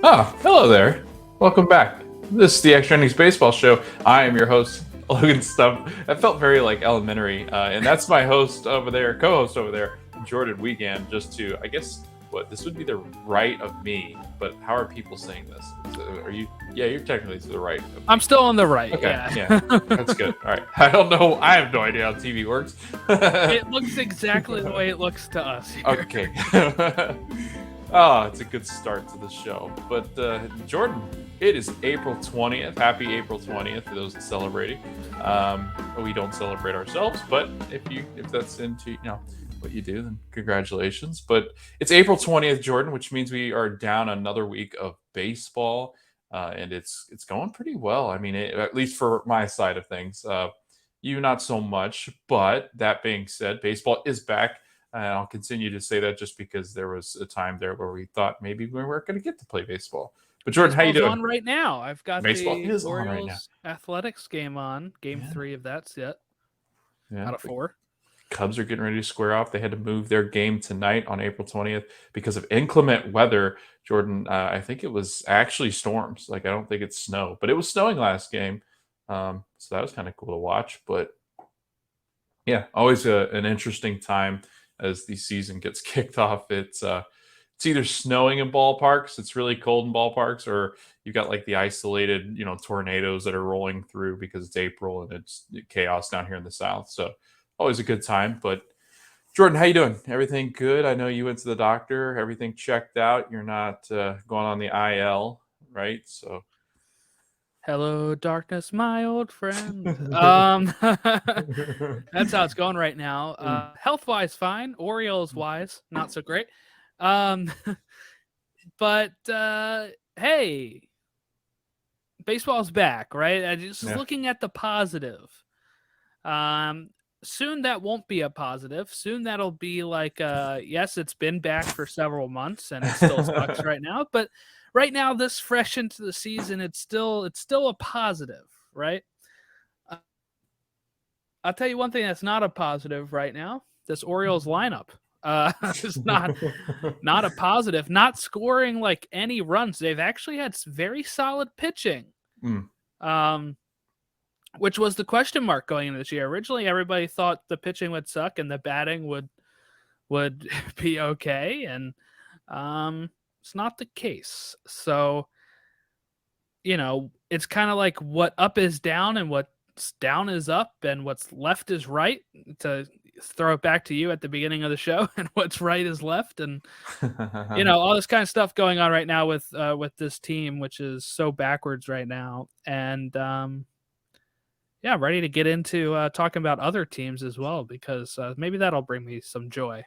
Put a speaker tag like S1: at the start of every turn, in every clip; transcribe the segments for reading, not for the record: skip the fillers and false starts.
S1: Oh, hello there. Welcome back. This is the Extra Innings Baseball Show. I am your host, Logan Stump. That felt very like elementary. And that's my host over there, co-host over there, Jordan Weekend. Just to, I guess, this would be the right of me, but how are people saying this? Are you, yeah, you're technically to the right of me.
S2: I'm still on the right.
S1: Okay,
S2: yeah.
S1: That's good. All right. I don't know. I have no idea how TV works.
S2: It looks exactly the way it looks to us here.
S1: Okay. Oh, it's a good start to the show. But Jordan, it is April 20th. Happy April 20th for those celebrating. We don't celebrate ourselves, but if that's into what you do, then congratulations. But it's April 20th, Jordan, which means we are down another week of baseball, and it's going pretty well. I mean, at least for my side of things. You not so much, but that being said, baseball is back. And I'll continue to say that just because there was a time there where we thought maybe we weren't going to get to play baseball. But Jordan, how you doing?
S2: On right now. I've got
S1: Baseball
S2: the
S1: is on
S2: Orioles
S1: right now.
S2: Athletics game on. Game 3 of that set. Out of 4.
S1: Cubs are getting ready to square off. They had to move their game tonight on April 20th because of inclement weather. Jordan, I think it was actually storms. Like, I don't think it's snow, but it was snowing last game. So that was kind of cool to watch. But yeah, always an interesting time as the season gets kicked off. It's either snowing in ballparks, it's really cold in ballparks, or you've got like the isolated, tornadoes that are rolling through because it's April and it's chaos down here in the South. So always a good time. But Jordan, how you doing? Everything good? I know you went to the doctor. Everything checked out. You're not going on the IL, right? So.
S2: Hello, darkness, my old friend. That's how it's going right now. Health-wise, fine. Orioles-wise, not so great. But hey, baseball's back, right? I just looking at the positive. Soon that won't be a positive. Soon that'll be like, yes, it's been back for several months and it still sucks right now. But right now, this fresh into the season, it's still a positive, right? I'll tell you one thing that's not a positive right now. This Orioles lineup. It's not a positive. Not scoring like any runs. They've actually had very solid pitching. Which was the question mark going into this year. Originally, everybody thought the pitching would suck and the batting would be okay, and it's not the case. So, it's kind of like what up is down and what's down is up and what's left is right, to throw it back to you at the beginning of the show, and what's right is left. And, all this kind of stuff going on right now with this team, which is so backwards right now. And, yeah, ready to get into talking about other teams as well, because maybe that'll bring me some joy.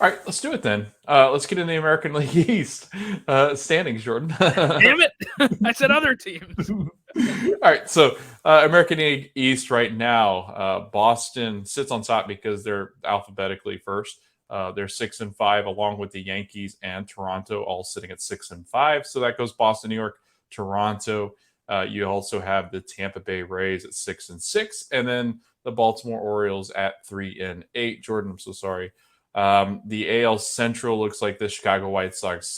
S1: All right, let's do it then. Let's get in the American League East standings, Jordan.
S2: Damn it! I said other teams.
S1: All right, so American League East right now, Boston sits on top because they're alphabetically first. They're 6-5, along with the Yankees and Toronto, all sitting at 6-5. So that goes Boston, New York, Toronto. You also have the Tampa Bay Rays at 6-6, and then the Baltimore Orioles at 3-8. Jordan, I'm so sorry. The AL Central looks like the Chicago White Sox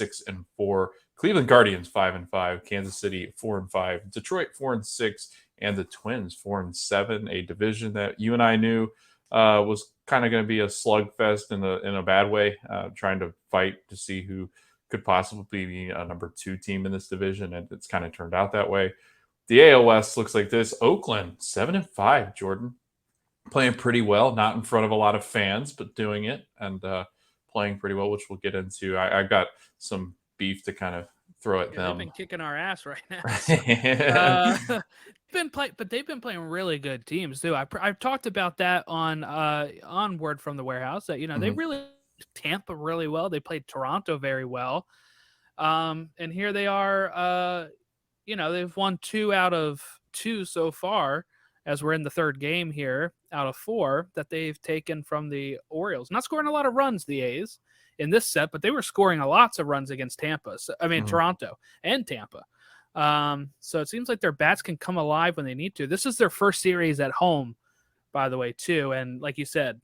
S1: 6-4, Cleveland Guardians 5-5, Kansas City 4-5, Detroit 4-6, and the Twins 4-7. A division that you and I knew was kind of going to be a slugfest in a bad way, trying to fight to see who could possibly be a number 2 team in this division, and it's kind of turned out that way. The AL West looks like this: Oakland 7-5, Jordan, playing pretty well, not in front of a lot of fans, but doing it and playing pretty well, which we'll get into. I've got some beef to kind of throw at them.
S2: They've been kicking our ass right now. So, but they've been playing really good teams too. I've talked about that on Word from the Warehouse, that they really Tampa really well. They played Toronto very well. And here they are, they've won 2 out of 2 so far, as we're in the third game here out of 4 that they've taken from the Orioles. Not scoring a lot of runs, the A's, in this set, but they were scoring lots of runs against Tampa. Toronto and Tampa. So it seems like their bats can come alive when they need to. This is their first series at home, by the way, too. And like you said,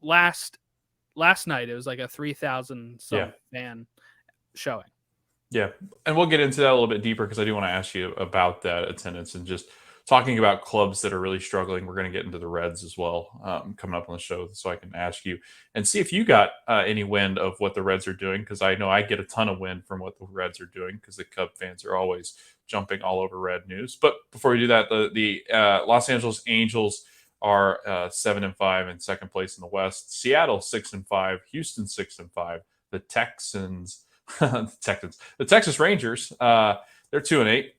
S2: last night it was like a 3,000 fan showing.
S1: Yeah, and we'll get into that a little bit deeper because I do want to ask you about that attendance and just talking about clubs that are really struggling. We're going to get into the Reds as well coming up on the show, so I can ask you and see if you got any wind of what the Reds are doing, because I know I get a ton of wind from what the Reds are doing because the Cub fans are always jumping all over Red news. But before we do that, the Los Angeles Angels are 7-5 in second place in the West. Seattle 6-5, Houston 6-5, the Texans. The Texas Rangers, they're 2-8,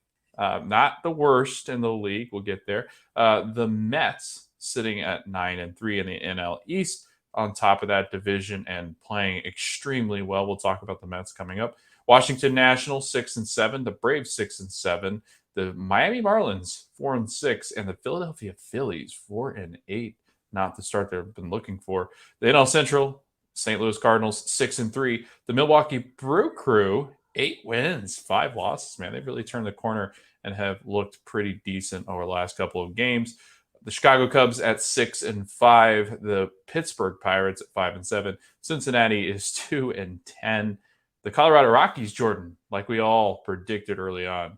S1: not the worst in the league. We'll get there. The Mets sitting at 9-3 in the NL East, on top of that division and playing extremely well. We'll talk about the Mets coming up. Washington Nationals 6-7, the Braves 6-7, the Miami Marlins 4-6, and the Philadelphia Phillies 4-8. Not the start they've been looking for. The NL Central, St. Louis Cardinals 6-3. The Milwaukee Brew Crew 8 wins, 5 losses. Man, they've really turned the corner and have looked pretty decent over the last couple of games. The Chicago Cubs at 6-5. The Pittsburgh Pirates at 5-7. Cincinnati is 2-10. The Colorado Rockies, Jordan, like we all predicted early on,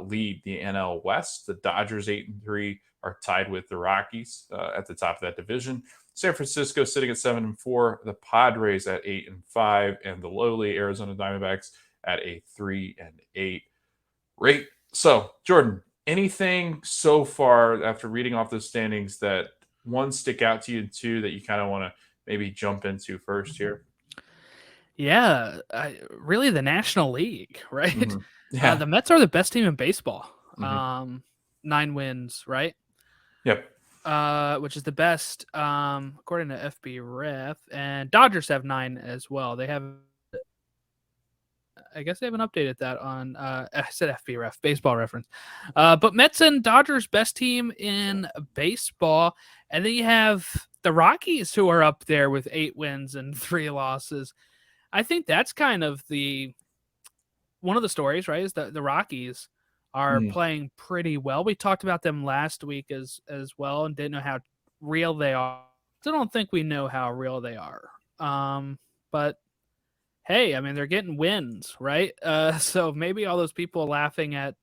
S1: lead the NL West. The Dodgers 8-3 are tied with the Rockies at the top of that division. San Francisco sitting at 7-4, the Padres at 8-5, and the lowly Arizona Diamondbacks at a 3-8 rate. So, Jordan, anything so far after reading off those standings that one stick out to you, and two that you kind of want to maybe jump into first here?
S2: Yeah, really the National League, right?
S1: Mm-hmm. Yeah.
S2: The Mets are the best team in baseball.
S1: Mm-hmm.
S2: 9 wins, right?
S1: Yep.
S2: Which is the best according to FB Ref, and Dodgers have 9 as well. They have, I guess they haven't updated that on I said FB Ref, Baseball Reference. But Mets and Dodgers best team in baseball, and then you have the Rockies, who are up there with 8 wins and 3 losses. I think that's kind of one of the stories, right? Is that the Rockies are playing pretty well. We talked about them last week as well, and didn't know how real they are. Still don't think we know how real they are. But hey, I mean, they're getting wins, right? So maybe all those people laughing at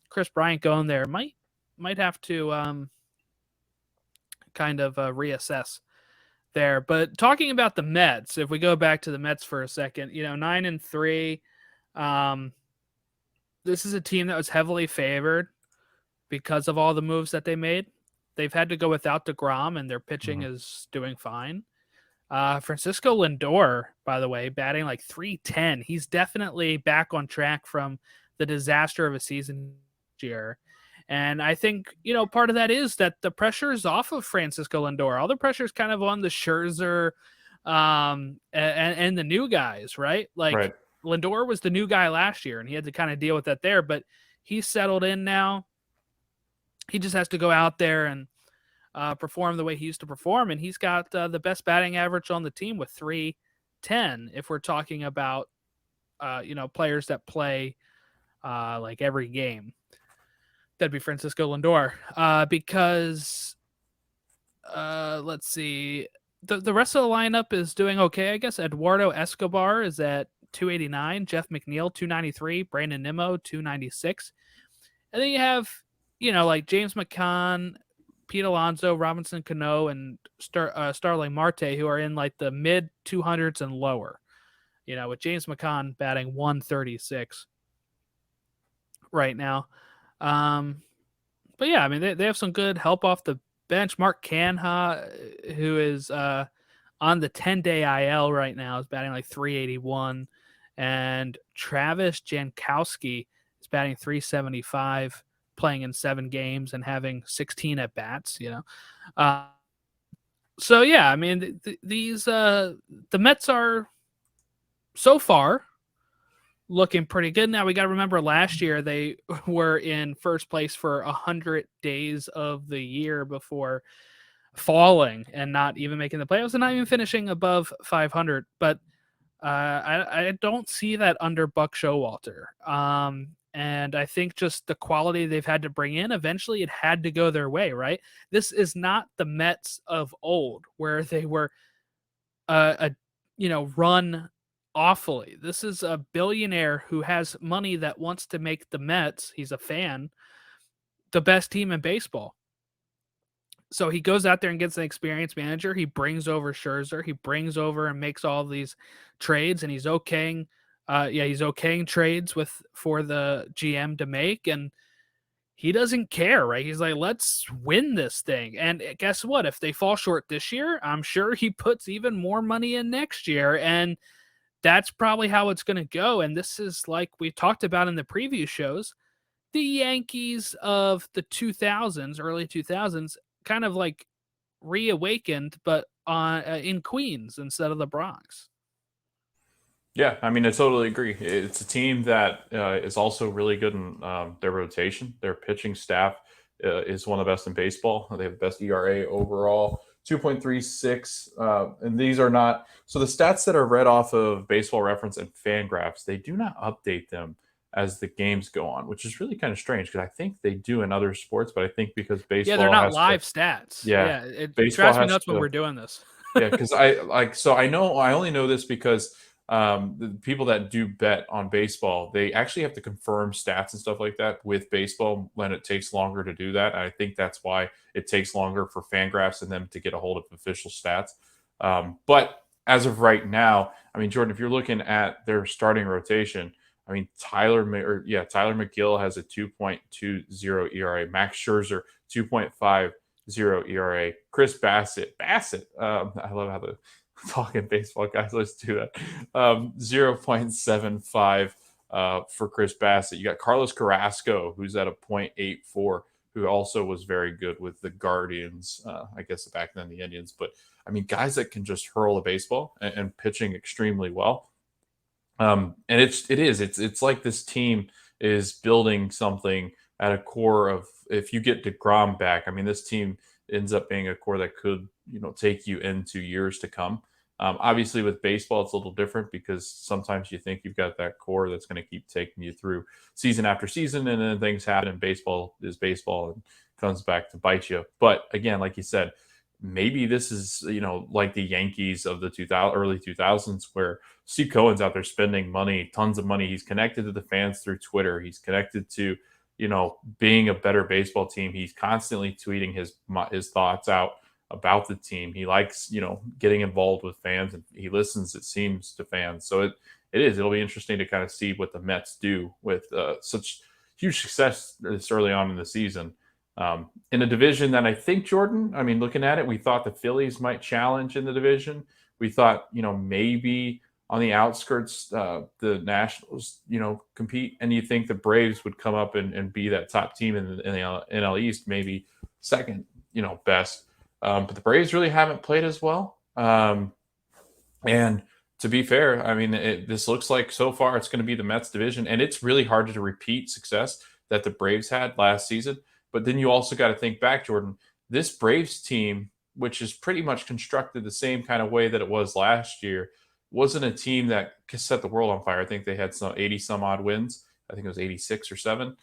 S2: Chris Bryant going there might have to kind of reassess there. But talking about the Mets, if we go back to the Mets for a second, 9-3. This is a team that was heavily favored because of all the moves that they made. They've had to go without DeGrom, and their pitching is doing fine. Francisco Lindor, by the way, batting like .310. He's definitely back on track from the disaster of a season year. And I think, part of that is that the pressure is off of Francisco Lindor. All the pressure is kind of on the Scherzer and the new guys, right?
S1: Right.
S2: Lindor was the new guy last year, and he had to kind of deal with that there, but he's settled in now. He just has to go out there and perform the way he used to perform, and he's got the best batting average on the team with .310. If we're talking about, players that play like every game, that'd be Francisco Lindor. Because let's see, the rest of the lineup is doing okay, I guess. Eduardo Escobar is at 289, Jeff McNeil 293, Brandon Nimmo 296, and then you have like James McCann, Pete Alonso, Robinson Cano, and Starling Marte, who are in like the mid 200s and lower. With James McCann batting 136 right now. But yeah, I mean they have some good help off the bench. Mark Canha, who is on the 10-day IL right now, is batting like 381. And Travis Jankowski is batting 375, playing in 7 games and having 16 at bats. So yeah, I mean the Mets are so far looking pretty good. Now we got to remember last year they were in first place for 100 days of the year before falling and not even making the playoffs and not even finishing above 500. But I don't see that under Buck Showalter. And I think just the quality they've had to bring in, eventually it had to go their way, right? This is not the Mets of old where they were, run awfully. This is a billionaire who has money that wants to make the Mets, he's a fan, the best team in baseball. So he goes out there and gets an experienced manager. He brings over Scherzer. He brings over and makes all these trades, and he's okaying, he's okaying trades for the GM to make, and he doesn't care, right? He's like, let's win this thing. And guess what? If they fall short this year, I'm sure he puts even more money in next year, and that's probably how it's going to go. And this is like we talked about in the preview shows, the Yankees of the 2000s, early 2000s, kind of like reawakened, but in Queens instead of the Bronx.
S1: Yeah, I mean, I totally agree. It's a team that is also really good in their rotation. Their pitching staff is one of the best in baseball. They have the best ERA overall, 2.36. And these are not so the stats that are read off of Baseball Reference and Fangraphs, they do not update them as the games go on, which is really kind of strange because I think they do in other sports, but I think because baseball,
S2: yeah, they're not
S1: has
S2: live stats.
S1: yeah,
S2: It
S1: baseball
S2: drives me
S1: has
S2: nuts when
S1: to,
S2: we're doing this.
S1: yeah, because I only know this because the people that do bet on baseball, they actually have to confirm stats and stuff like that with baseball when it takes longer to do that. And I think that's why it takes longer for Fangraphs and them to get a hold of official stats. But as of right now, I mean, Jordan, if you're looking at their starting rotation, I mean, Tyler McGill has a 2.20 ERA, Max Scherzer 2.50 ERA, Chris Bassett. I love how the talking baseball guys, let's do that. 0.75 for Chris Bassett. You got Carlos Carrasco, who's at a 0.84, who also was very good with the Guardians. I guess back then the Indians, but I mean, guys that can just hurl a baseball and pitching extremely well. And it's like this team is building something at a core of if you get DeGrom back, I mean, this team ends up being a core that could, take you into years to come. Obviously, with baseball, it's a little different because sometimes you think you've got that core that's going to keep taking you through season after season, and then things happen, and baseball is baseball and comes back to bite you. But again, like you said, maybe this is like the Yankees of the early 2000s where Steve Cohen's out there spending money, tons of money. He's connected to the fans through Twitter. He's connected to being a better baseball team. He's constantly tweeting his thoughts out about the team. He likes getting involved with fans, and he listens, it seems, to fans. So it'll be interesting to kind of see what the Mets do with such huge success this early on in the season. In a division that I think, Jordan, I mean, looking at it, we thought the Phillies might challenge in the division. We thought, maybe on the outskirts, the Nationals, compete. And you think the Braves would come up and be that top team in the NL East, maybe second, best. But the Braves really haven't played as well. And to be fair, I mean, this looks like so far it's going to be the Mets division. And it's really hard to repeat success that the Braves had last season. But then you also got to think back, Jordan, this Braves team, which is pretty much constructed the same kind of way that it was last year, wasn't a team that set the world on fire. I think they had some 80 some odd wins. I think it was 86 or 7.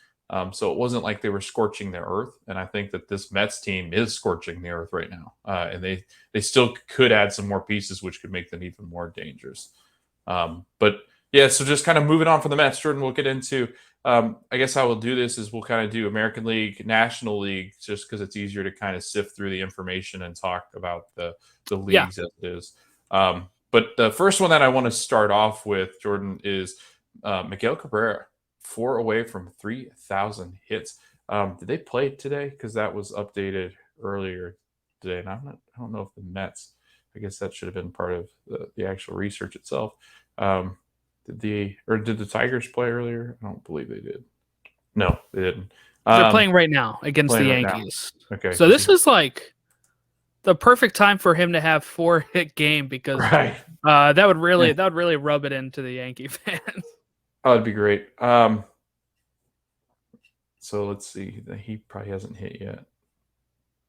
S1: So it wasn't like they were scorching the earth. And I think that this Mets team is scorching the earth right now. And they still could add some more pieces, which could make them even more dangerous. But yeah, so just kind of moving on from the Mets, Jordan, we'll get into I guess how we'll do this is we'll kind of do American League, National League, just because it's easier to kind of sift through the information and talk about the leagues as it is. But the first one that I want to start off with, Jordan, is Miguel Cabrera, 4 away from 3,000 hits. Did they play today? Because that was updated earlier today, and I don't know if the Mets. I guess that should have been part of the actual research itself. Did the Tigers play earlier? I don't believe they did. No, they didn't.
S2: They're playing right now against the Yankees.
S1: Okay.
S2: So this is like the perfect time for him to have 4-hit game because that would really rub it into the Yankee fans.
S1: Oh, that'd be great. So let's see. He probably hasn't hit yet.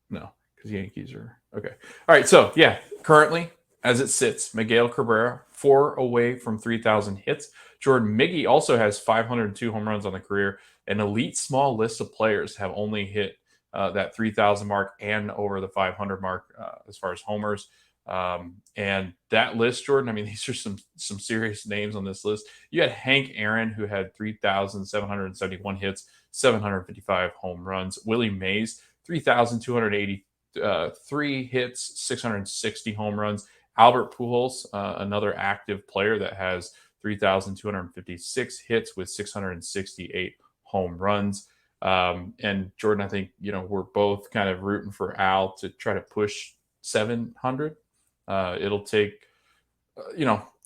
S1: No, because Yankees are okay. All right. So yeah, currently as it sits, Miguel Cabrera, 4 away from 3,000 hits. Jordan Miggy also has 502 home runs on the career. An elite small list of players have only hit that 3,000 mark and over the 500 mark as far as homers. And that list, Jordan, I mean, these are some serious names on this list. You had Hank Aaron, who had 3,771 hits, 755 home runs. Willie Mays, 3,283 hits, 660 home runs. Albert Pujols, another active player that has 3,256 hits with 668 home runs. And Jordan, I think, we're both kind of rooting for Al to try to push 700. It'll take,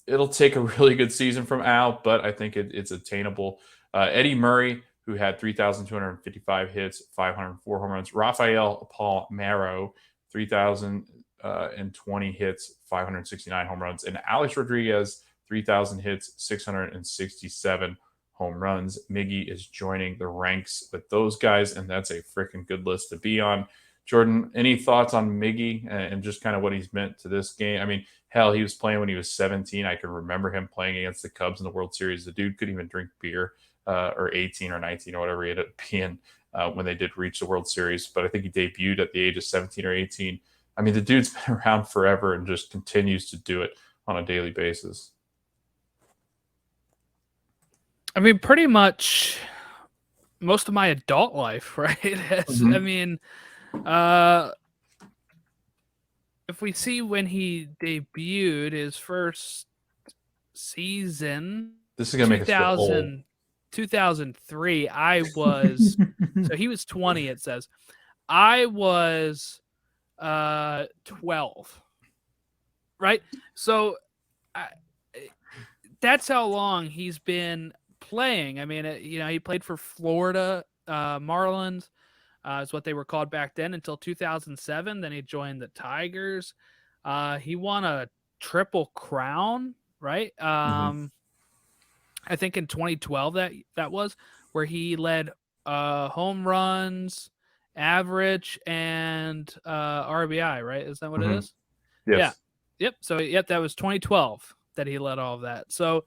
S1: it'll take a really good season from Al, but I think it's attainable. Eddie Murray, who had 3,255 hits, 504 home runs. Rafael Palmeiro, 3,020 hits, 569 home runs. And Alex Rodriguez, 3,000 hits, 667 home runs. Miggy is joining the ranks with those guys, and that's a freaking good list to be on. Jordan, any thoughts on Miggy and just kind of what he's meant to this game? I mean, hell, he was playing when he was 17. I can remember him playing against the Cubs in the World Series. The dude couldn't even drink beer, or 18 or 19 or whatever he ended up being when they did reach the World Series. But I think he debuted at the age of 17 or 18. I mean, the dude's been around forever and just continues to do it on a daily basis.
S2: I mean, pretty much most of my adult life, right? Mm-hmm. I mean, if we see when he debuted his first season,
S1: this is gonna make us feel old.
S2: 2003, I was so he was 20. It says I was 12, right? So that's how long he's been playing. I mean, he played for Florida Marlins. Is what they were called back then until 2007. Then he joined the Tigers. He won a triple crown, right? I think in 2012 that was where he led home runs, average, and RBI, right? Is that what it is?
S1: Yes.
S2: Yeah. Yep. So that was 2012 that he led all of that. So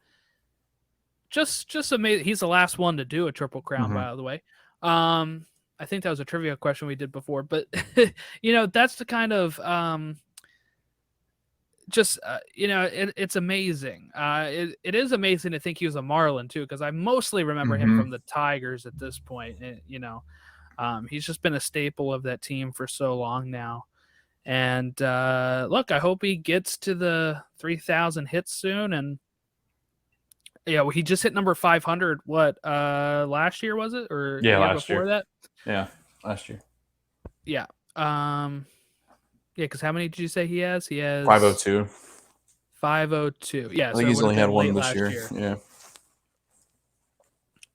S2: just amazing. He's the last one to do a triple crown, by the way. I think that was a trivia question we did before, but that's the kind of it's amazing. It is amazing to think he was a Marlin too, because I mostly remember him from the Tigers at this point. He's just been a staple of that team for so long now. And look, I hope he gets to the 3,000 hits soon. And he just hit number 500. What last year was it, or the year before that?
S1: Yeah, last year.
S2: Yeah. Because how many did you say he has? He has
S1: 502.
S2: 502. Yeah,
S1: I think he's only had one this year. Yeah.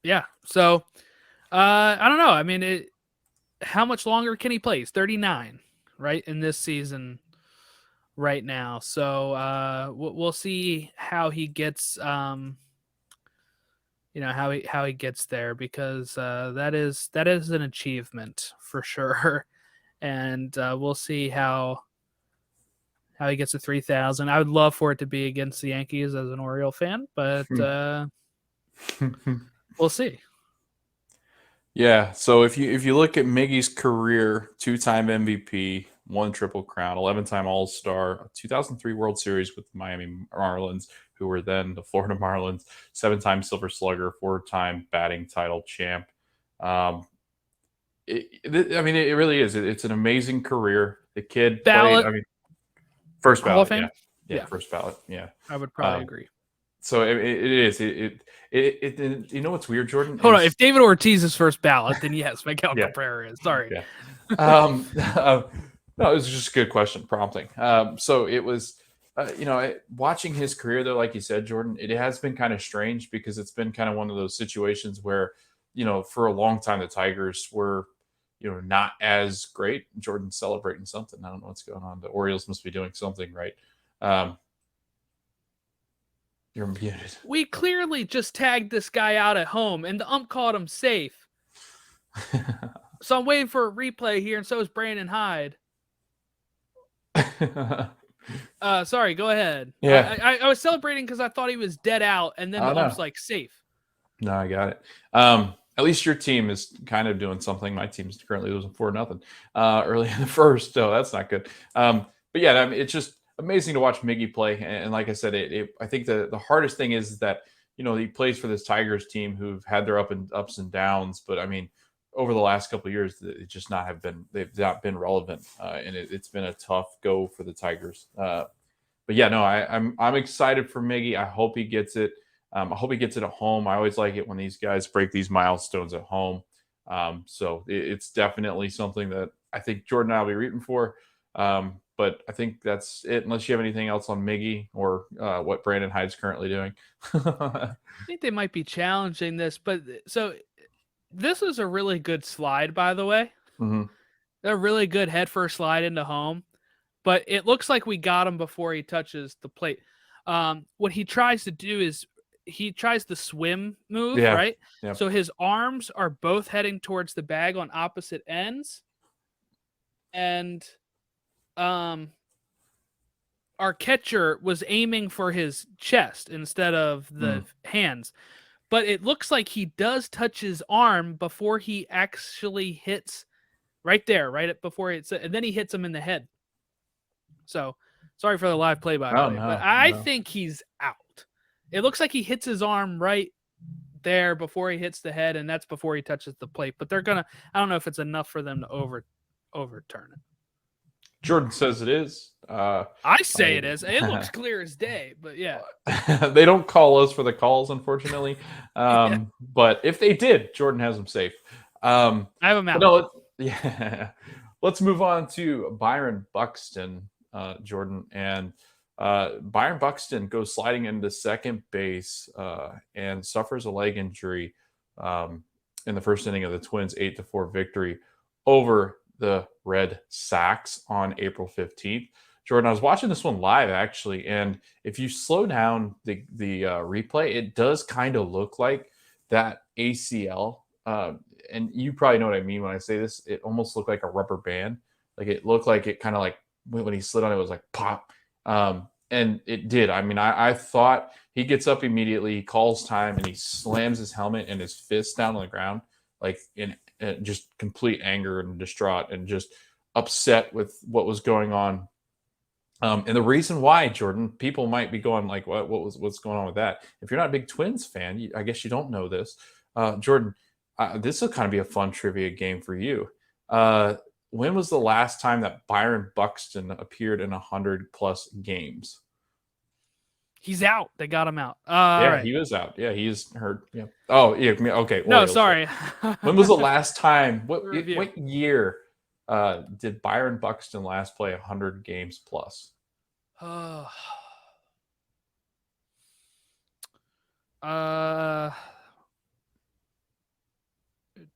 S2: Yeah. So, I don't know. I mean, how much longer can he play? He's 39, right, in this season right now. So, we'll see how he gets. How he gets there, because that is an achievement for sure, and we'll see how he gets to 3,000. I would love for it to be against the Yankees as an Oriole fan, but we'll see.
S1: Yeah. So if you look at Miggy's career, 2-time MVP, 1 Triple Crown, 11-time All-Star, 2003 World Series with the Miami Marlins, who were then the Florida Marlins, 7-time Silver Slugger, 4-time batting title champ. I mean, it really is. It's an amazing career. The kid
S2: ballot.
S1: played. I mean, first
S2: Hall of
S1: ballot.
S2: Fame?
S1: Yeah, first ballot. Yeah,
S2: I would probably agree.
S1: So it is. You know what's weird, Jordan?
S2: Hold on. If David Ortiz is first ballot, then yes, Miguel Cabrera is. Sorry.
S1: Yeah. No, it was just a good question, prompting. So it was. Watching his career, though, like you said, Jordan, it has been kind of strange, because it's been kind of one of those situations where, for a long time, the Tigers were, not as great. Jordan's celebrating something. I don't know what's going on. The Orioles must be doing something right. You're muted.
S2: We clearly just tagged this guy out at home, and the ump called him safe. So I'm waiting for a replay here, and so is Brandon Hyde. Sorry, go ahead.
S1: Yeah,
S2: I was celebrating because I thought he was dead out, and then the ump's like safe.
S1: No, I got it. At least your team is kind of doing something. My team's currently losing 4-0 early in the first, so that's not good. But yeah, I mean, it's just amazing to watch Miggy play. And like I said, I think the hardest thing is that he plays for this Tigers team who've had their ups and downs, but I mean, over the last couple of years, they've not been relevant, and it's been a tough go for the Tigers. But yeah, no, I'm excited for Miggy. I hope he gets it. I hope he gets it at home. I always like it when these guys break these milestones at home. So it's definitely something that I think Jordan and I will be rooting for. But I think that's it, unless you have anything else on Miggy or what Brandon Hyde's currently doing.
S2: I think they might be challenging this, but so this is a really good slide, by the way.
S1: Mm-hmm.
S2: A really good head first slide into home, but it looks like we got him before he touches the plate. What he tries to do is he tries the swim move, right?
S1: Yeah.
S2: So his arms are both heading towards the bag on opposite ends. And our catcher was aiming for his chest instead of the hands. But it looks like he does touch his arm before he actually hits right there, right before it's, and then he hits him in the head. So sorry for the live play-by-play, but I think he's out. It looks like he hits his arm right there before he hits the head, and that's before he touches the plate. But they're gonna, I don't know if it's enough for them to overturn it.
S1: Jordan says it is.
S2: I say it is. It looks clear as day, but yeah.
S1: They don't call us for the calls, unfortunately. But if they did, Jordan has them safe.
S2: I have them out.
S1: No, let's move on to Byron Buxton, Jordan. And Byron Buxton goes sliding into second base and suffers a leg injury in the first inning of the Twins' 8-4 victory over the Red Sox on April 15th. Jordan, I was watching this one live, actually, and if you slow down the replay, it does kind of look like that ACL. And you probably know what I mean when I say this. It almost looked like a rubber band. Like it looked like it kind of like when he slid on it was like pop. And it did. I mean, I thought he gets up immediately, he calls time, and he slams his helmet and his fist down on the ground, like in just complete anger and distraught and just upset with what was going on. And the reason why, Jordan, people might be going like, what's going on with that? If you're not a big Twins fan, I guess you don't know this. Jordan, this will kind of be a fun trivia game for you. When was the last time that Byron Buxton appeared in 100+ games?
S2: He's out. They got him out.
S1: Right. He was out. Yeah, he's hurt. Yeah. Oh, yeah. Okay.
S2: No, sorry.
S1: When was the last time? What year did Byron Buxton last play 100 games plus?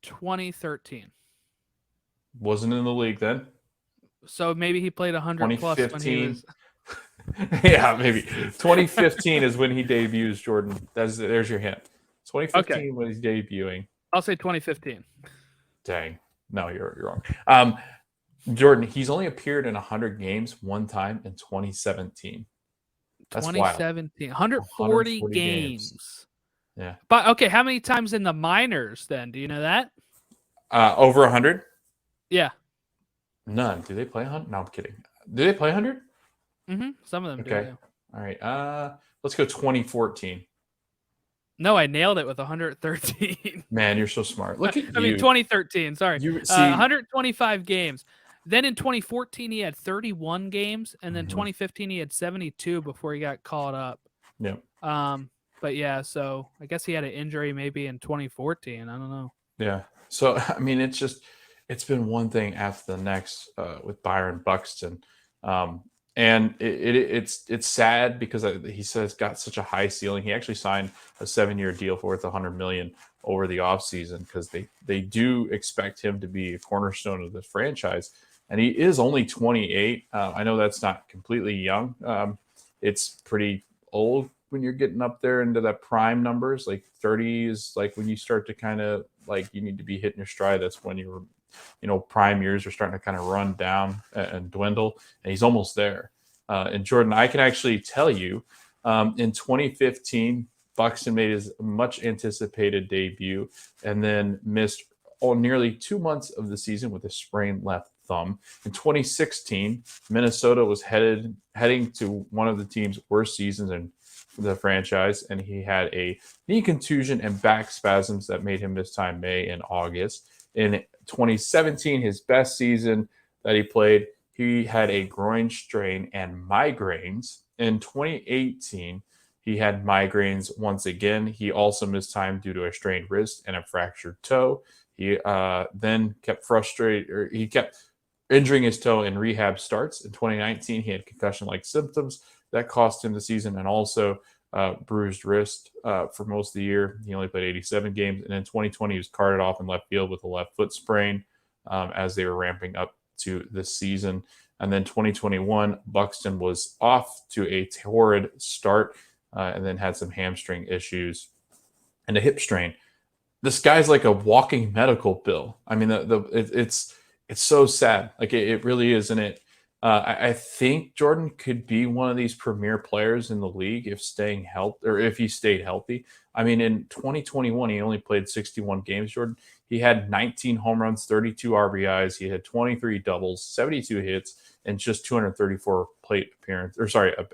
S2: 2013.
S1: Wasn't in the league then.
S2: So maybe he played 100 plus when he was.
S1: Yeah, maybe 2015 is when he debuts. Jordan, there's your hint. 2015 when he's debuting.
S2: I'll say 2015.
S1: Dang, no, you're wrong. Jordan, he's only appeared in 100 games one time in 2017. That's
S2: 2017, 140 games.
S1: Yeah.
S2: But okay, how many times in the minors then? Do you know that?
S1: Over 100?
S2: Yeah.
S1: None. Do they play 100? No, I'm kidding. Do they play 100?
S2: Mm-hmm. Some of them do.
S1: Okay. All right. Let's go 2014.
S2: No, I nailed it with 113.
S1: Man, you're so smart. Look at you.
S2: I mean, 2013. Sorry. 125 games. Then in 2014, he had 31 games, and then 2015 he had 72 before he got called up.
S1: Yeah.
S2: But yeah, so I guess he had an injury maybe in 2014. I don't know.
S1: Yeah. So I mean, it's been one thing after the next with Byron Buxton. And it's sad because he says got such a high ceiling. He actually signed a 7-year deal worth $100 million over the offseason because they do expect him to be a cornerstone of this franchise. And he is only 28. I know that's not completely young. It's pretty old when you're getting up there into that prime numbers. Like 30 is like when you start to kind of like you need to be hitting your stride. That's when you're prime years are starting to kind of run down and dwindle, and he's almost there. And Jordan, I can actually tell you, in 2015, Buxton made his much anticipated debut and then missed nearly 2 months of the season with a sprained left thumb. In 2016, Minnesota was heading to one of the team's worst seasons in the franchise, and he had a knee contusion and back spasms that made him miss time May and August. In 2017, his best season that he played, he had a groin strain and migraines. In 2018, he had migraines once again. He also missed time due to a strained wrist and a fractured toe. He then kept he kept injuring his toe in rehab starts. In 2019, he had concussion-like symptoms that cost him the season, and also bruised wrist for most of the year. He only played 87 games. And in 2020, he was carted off in left field with a left foot sprain as they were ramping up to this season. And then 2021, Buxton was off to a torrid start and then had some hamstring issues and a hip strain. This guy's like a walking medical bill. I mean, it's so sad. Like it really is, and I think Jordan could be one of these premier players in the league if staying healthy, or if he stayed healthy. I mean, in 2021, he only played 61 games. Jordan, he had 19 home runs, 32 RBIs. He had 23 doubles, 72 hits, and just 234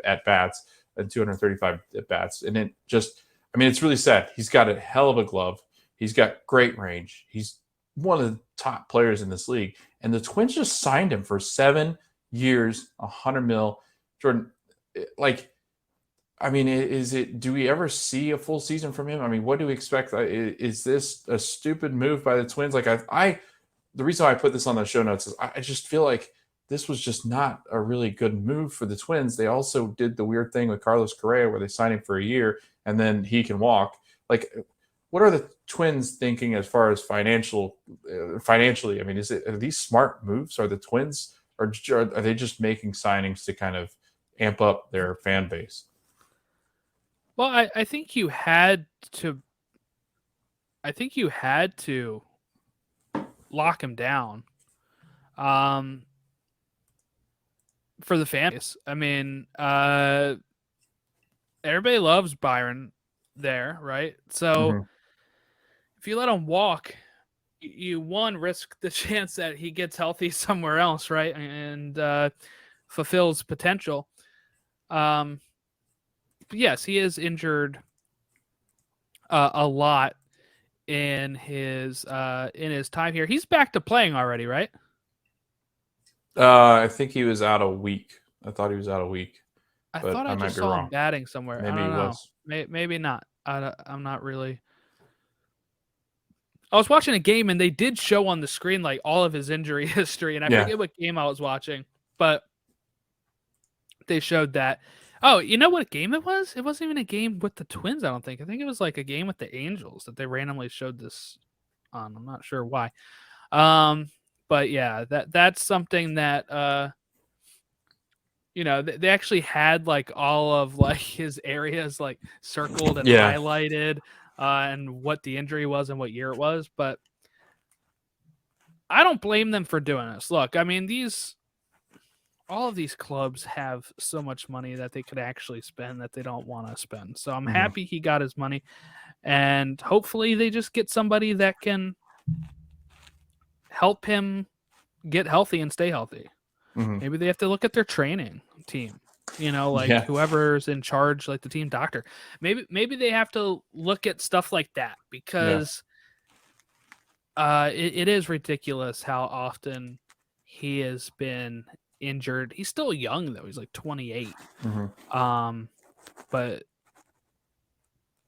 S1: at bats and 235 at bats. And it just, I mean, it's really sad. He's got a hell of a glove. He's got great range. He's one of the top players in this league. And the Twins just signed him for 7 years, $100 million. Jordan, like, I mean, do we ever see a full season from him? I mean, what do we expect? Is this a stupid move by the Twins? Like, the reason why I put this on the show notes is I just feel like this was just not a really good move for the Twins. They also did the weird thing with Carlos Correa where they signed him for a year and then he can walk. Like, what are the Twins thinking as far as financially? I mean, are these smart moves? Are the Twins, or are they just making signings to kind of amp up their fan base?
S2: Well, I think you had to. I think you had to lock him down, for the fan base. I mean, everybody loves Byron there, right? So if you let him walk, you risk the chance that he gets healthy somewhere else, right, and fulfills potential. Yes, he is injured a lot in his time here. He's back to playing already, right?
S1: I think he was out a week. I thought he was out a week.
S2: I thought I just saw him batting somewhere.
S1: Maybe
S2: I don't
S1: he
S2: know.
S1: was.
S2: Maybe not. I'm not really. I was watching a game and they did show on the screen like all of his injury history, and I forget what game I was watching, but they showed that. Oh, you know what game it was? It wasn't even a game with the Twins, I don't think. I think it was like a game with the Angels that they randomly showed this on. I'm not sure why. But yeah, that's something that they actually had like all of like his areas like circled and highlighted, and what the injury was and what year it was. But I don't blame them for doing this. Look, I mean, all of these clubs have so much money that they could actually spend that they don't want to spend. So I'm happy he got his money, and hopefully they just get somebody that can help him get healthy and stay healthy. Maybe they have to look at their training team, whoever's in charge, like the team doctor. Maybe they have to look at stuff like that, because it is ridiculous how often he has been injured. He's still young though. He's like 28. But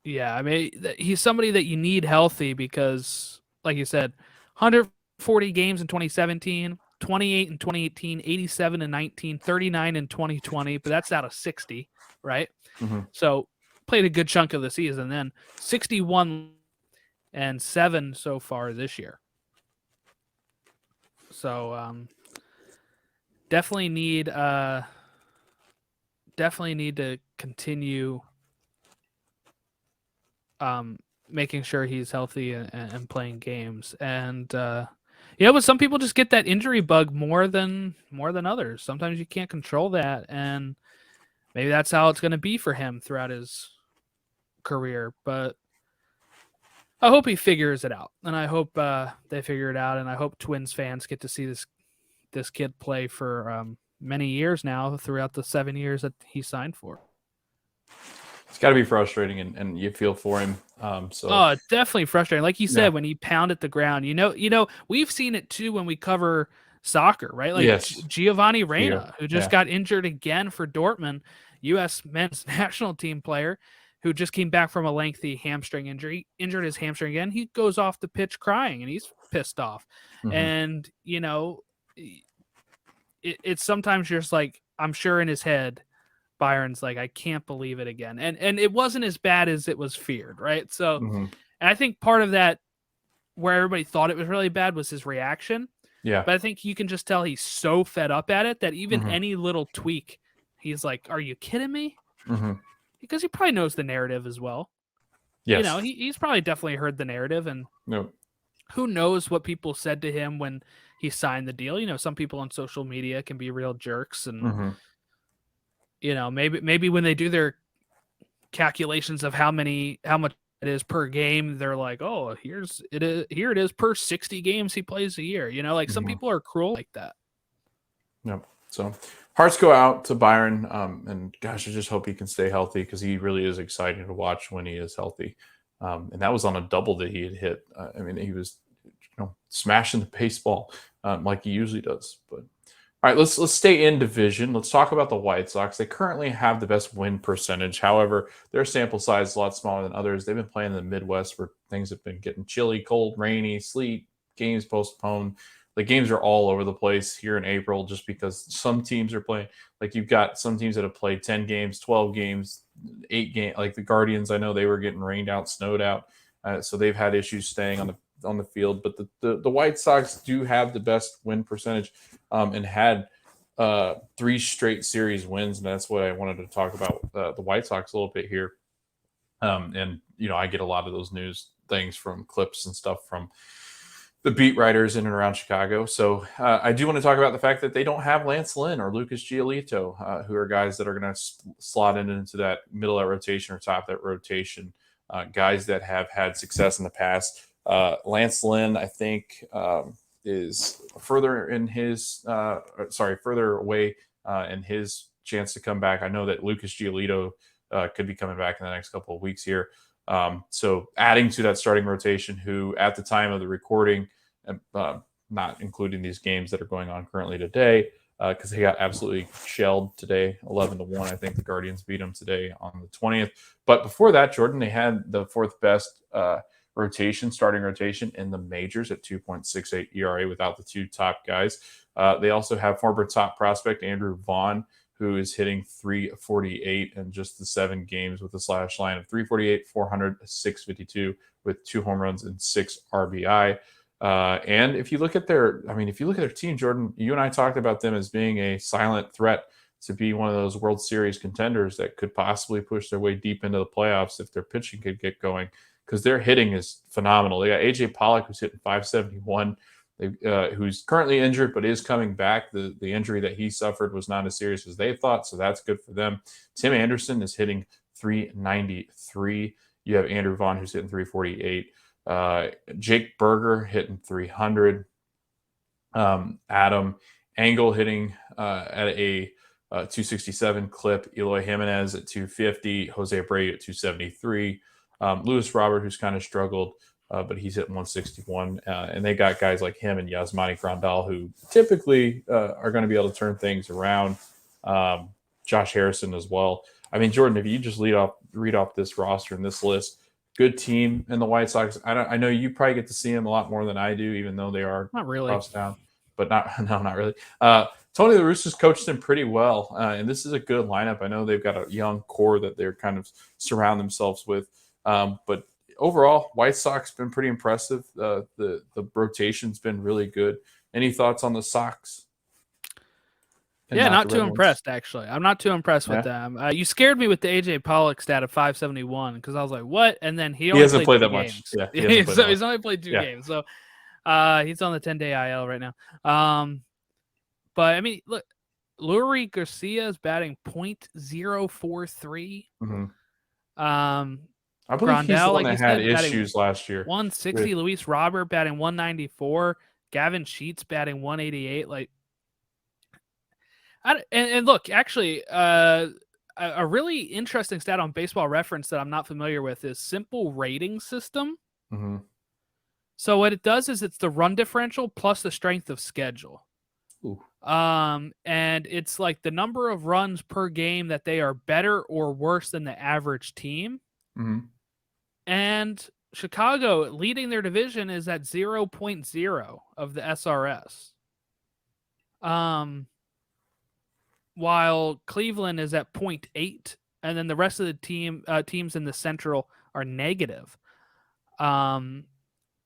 S2: yeah, I mean, he's somebody that you need healthy because, like you said, 140 games in 2017, 28 in 2018, 87 in 19, 39 in 2020, but that's out of 60, right? So played a good chunk of the season. Then 61 and 7 so far this year. So definitely need to continue making sure he's healthy and playing games. And but some people just get that injury bug more than others. Sometimes you can't control that, and maybe that's how it's going to be for him throughout his career. But I hope he figures it out, and I hope they figure it out, and I hope Twins fans get to see this this kid play for many years now throughout the 7 years that he signed for.
S1: It's got to be frustrating, and you feel for him.
S2: Oh, definitely frustrating. Like you said, when he pounded the ground, we've seen it too when we cover soccer, right? Like
S1: yes,
S2: Giovanni Reyna, who just got injured again for Dortmund, U.S. men's national team player, who just came back from a lengthy hamstring injury, injured his hamstring again. He goes off the pitch crying, and he's pissed off. And it's sometimes just like, I'm sure in his head, Byron's like, I can't believe it again. And it wasn't as bad as it was feared, right? So, and I think part of that, where everybody thought it was really bad, was his reaction.
S1: Yeah.
S2: But I think you can just tell he's so fed up at it that even any little tweak, he's like, are you kidding me? Because he probably knows the narrative as well.
S1: Yes.
S2: He's probably definitely heard the narrative, and who knows what people said to him when he signed the deal. Some people on social media can be real jerks, and maybe when they do their calculations of how much it is per game, they're like, oh, here it is per 60 games he plays a year. Some people are cruel like that.
S1: Yep. So hearts go out to Byron, and gosh, I just hope he can stay healthy, because he really is exciting to watch when he is healthy. And that was on a double that he had hit. He was smashing the baseball like he usually does. But all right, let's stay in division. Let's talk about the White Sox. They currently have the best win percentage. However, their sample size is a lot smaller than others. They've been playing in the Midwest, where things have been getting chilly, cold, rainy, sleet, games postponed. The games are all over the place here in April, just because some teams are playing. Like, you've got some teams that have played 10 games, 12 games, 8 games. Like the Guardians, I know they were getting rained out, snowed out. So they've had issues staying on the field. But the White Sox do have the best win percentage, and had 3 straight series wins. And that's what I wanted to talk about, the White Sox a little bit here. And I get a lot of those news things from clips and stuff from the beat writers in and around Chicago. So I do want to talk about the fact that they don't have Lance Lynn or Lucas Giolito, who are guys that are going to slot into that middle of that rotation or top of that rotation, guys that have had success in the past. Lance Lynn, I think, is further away in his chance to come back. I know that Lucas Giolito could be coming back in the next couple of weeks here. So adding to that starting rotation, who at the time of the recording, not including these games that are going on currently today, because they got absolutely shelled today, 11-1. I think the Guardians beat them today on the 20th. But before that, Jordan, they had the 4th best starting rotation in the majors at 2.68 ERA without the 2 top guys. They also have former top prospect Andrew Vaughn, who is hitting .348 in just the 7 games with a slash line of .348, 400, 652 with 2 home runs and 6 RBI. And if you look at their team, Jordan, you and I talked about them as being a silent threat to be one of those World Series contenders that could possibly push their way deep into the playoffs if their pitching could get going, because their hitting is phenomenal. They got AJ Pollock, who's hitting .571. Who's currently injured but is coming back. The injury that he suffered was not as serious as they thought, so that's good for them. Tim Anderson is hitting .393. You have Andrew Vaughn, who's hitting .348. Jake Berger hitting .300. Adam Engel hitting at a .267 clip. Eloy Jimenez at .250. Jose Abreu at .273. Luis Robert, who's kind of struggled, but he's hitting .161. And they got guys like him and Yasmani Grandal, who typically are going to be able to turn things around. Josh Harrison as well. Jordan, if you just read off this roster and this list, good team in the White Sox. I know you probably get to see them a lot more than I do, even though they are
S2: not really
S1: across town, but not really. Tony La Russa's coached them pretty well, and this is a good lineup. I know they've got a young core that they're kind of surround themselves with, but overall, White Sox been pretty impressive. The rotation's been really good. Any thoughts on the Sox?
S2: Yeah, not too impressed, actually. I'm not too impressed with them. You scared me with the AJ Pollock stat of .571, because I was like, what? And then he
S1: hasn't played that much. Yeah,
S2: he's only played 2 games. So he's on the 10-day IL right now. But, look, Lurie Garcia is batting .043.
S1: I believe Grandal, he's the one that had issues last year.
S2: 160. Luis Robert batting .194. Gavin Sheets batting .188. And look, actually, a really interesting stat on Baseball Reference that I'm not familiar with is simple rating system.
S1: Mm-hmm.
S2: So what it does is it's the run differential plus the strength of schedule.
S1: Ooh.
S2: And it's like the number of runs per game that they are better or worse than the average team.
S1: Mm-hmm.
S2: And Chicago leading their division is at 0.0 of the SRS. While Cleveland is at 0.8, and then the rest of the teams in the Central are negative.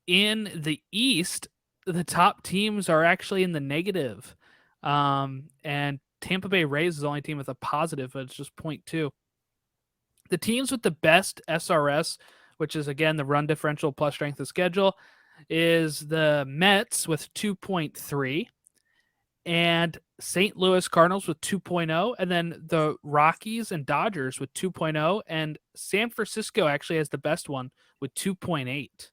S2: In the East, the top teams are actually in the negative. And Tampa Bay Rays is the only team with a positive, but it's just 0.2. The teams with the best SRS, which is again the run differential plus strength of schedule, is the Mets with 2.3 and St. Louis Cardinals with 2.0, and then the Rockies and Dodgers with 2.0, and San Francisco actually has the best one with 2.8.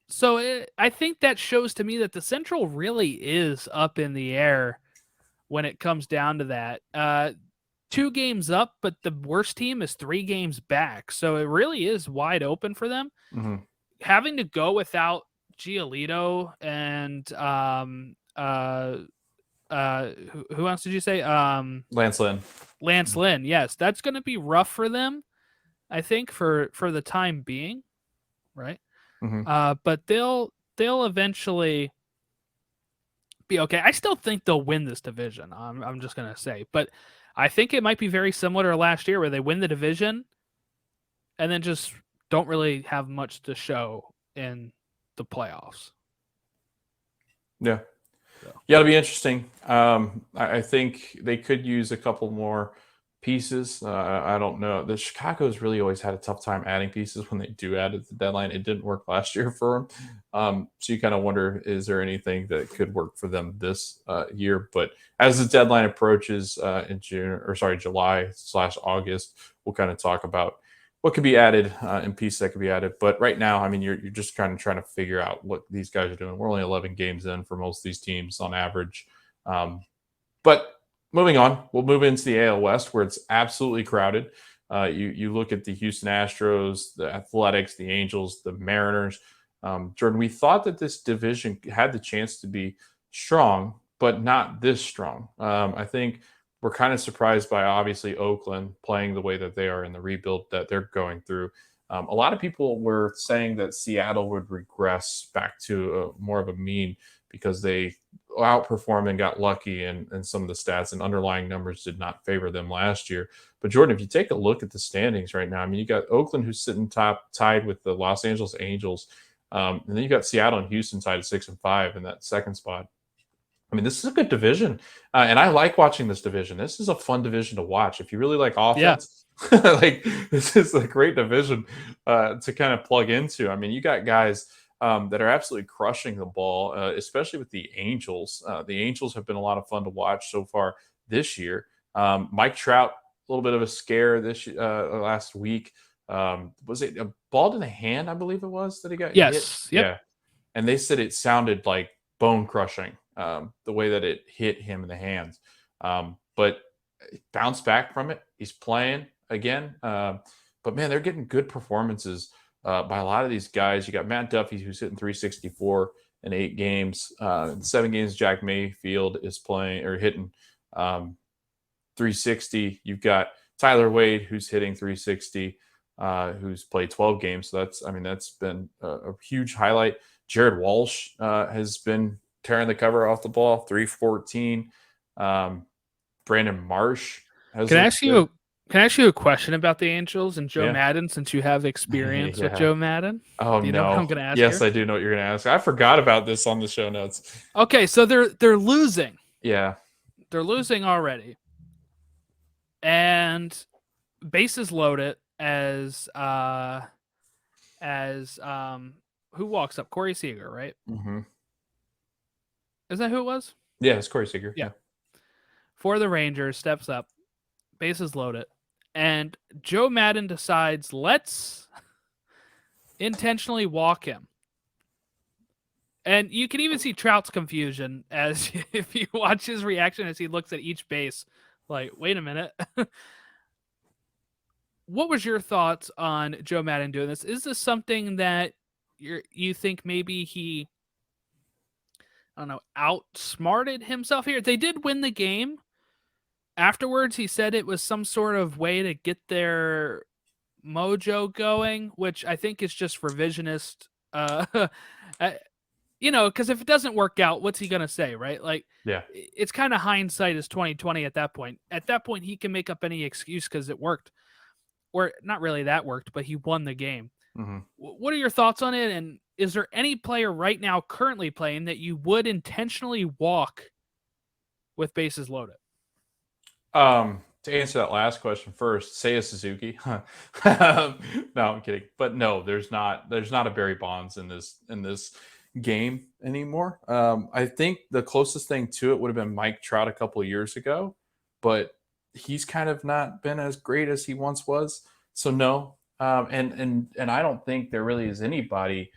S2: So I think that shows to me that the Central really is up in the air when it comes down to that. 2 games up, but the worst team is 3 games back. So it really is wide open for them.
S1: Mm-hmm.
S2: Having to go without Giolito and who else did you say?
S1: Lance Lynn.
S2: Lance Lynn. Yes, that's going to be rough for them, I think, for the time being, right?
S1: Mm-hmm.
S2: But they'll eventually be okay. I still think they'll win this division. I'm just going to say, but I think it might be very similar to last year where they win the division and then just don't really have much to show in the playoffs.
S1: Yeah.
S2: So.
S1: Yeah, it'll be interesting. I think they could use a couple more pieces. I don't know. The Chicago's really always had a tough time adding pieces when they do add at the deadline. It didn't work last year for them. So you kind of wonder, is there anything that could work for them this year? But as the deadline approaches in July/August, we'll kind of talk about what could be added and pieces that could be added. But right now, I mean, you're just kind of trying to figure out what these guys are doing. We're only 11 games in for most of these teams on average. But moving on, we'll move into the AL West where it's absolutely crowded. You look at the Houston Astros, the Athletics, the Angels, the Mariners. Jordan, we thought that this division had the chance to be strong, but not this strong. I think we're kind of surprised by obviously Oakland playing the way that they are in the rebuild that they're going through. A lot of people were saying that Seattle would regress back to more of a mean because they outperformed and got lucky and some of the stats and underlying numbers did not favor them last year. But Jordan, if you take a look at the standings right now, I mean, you got Oakland who's sitting top tied with the Los Angeles Angels. And then you got Seattle and Houston tied at 6-5 in that second spot. I mean, this is a good division, and I like watching this division. This is a fun division to watch. If you really like offense, like this is a great division to kind of plug into. I mean, you got guys that are absolutely crushing the ball, especially with the Angels. The Angels have been a lot of fun to watch so far this year. Mike Trout, a little bit of a scare this last week. Was it a ball to the hand? I believe it was that he got hit.
S2: Yep.
S1: Yeah, and they said it sounded like bone crushing. The way that it hit him in the hands. But bounced back from it. He's playing again. But man, they're getting good performances by a lot of these guys. You got Matt Duffy, who's hitting 364 in 8 games. In 7 games, Jack Mayfield is playing or hitting 360. You've got Tyler Wade, who's hitting 360, who's played 12 games. So that's been a huge highlight. Jared Walsh has been tearing the cover off the ball, 314. Brandon Marsh has.
S2: Can I ask you a question about the Angels and Joe Madden, since you have experience with Joe Madden?
S1: Oh,
S2: do you know what I'm going to ask?
S1: Yes, I do know what you're going to ask. I forgot about this on the show notes.
S2: Okay, so they're losing.
S1: Yeah,
S2: they're losing already, and bases loaded as who walks up? Corey Seager, right?
S1: Mm-hmm.
S2: Is that who it was?
S1: Yeah, it's Corey Seager.
S2: Yeah. For the Rangers, steps up, bases loaded, and Joe Madden decides, let's intentionally walk him. And you can even see Trout's confusion as if you watch his reaction as he looks at each base. Like, wait a minute. What was your thoughts on Joe Madden doing this? Is this something that you think maybe he, I don't know, outsmarted himself here? They did win the game. Afterwards, he said it was some sort of way to get their mojo going, which I think is just revisionist. Because if it doesn't work out, what's he gonna say, right? Like,
S1: Yeah.
S2: it's kind of hindsight is 2020 at that point. At that point, he can make up any excuse because it worked, or not really that worked, but he won the game.
S1: Mm-hmm.
S2: What are your thoughts on it? And is there any player right now currently playing that you would intentionally walk with bases loaded?
S1: To answer that last question first, Seiya Suzuki. No, I'm kidding. But no, there's not a Barry Bonds in this game anymore. I think the closest thing to it would have been Mike Trout a couple of years ago, but he's kind of not been as great as he once was. So no, and I don't think there really is anybody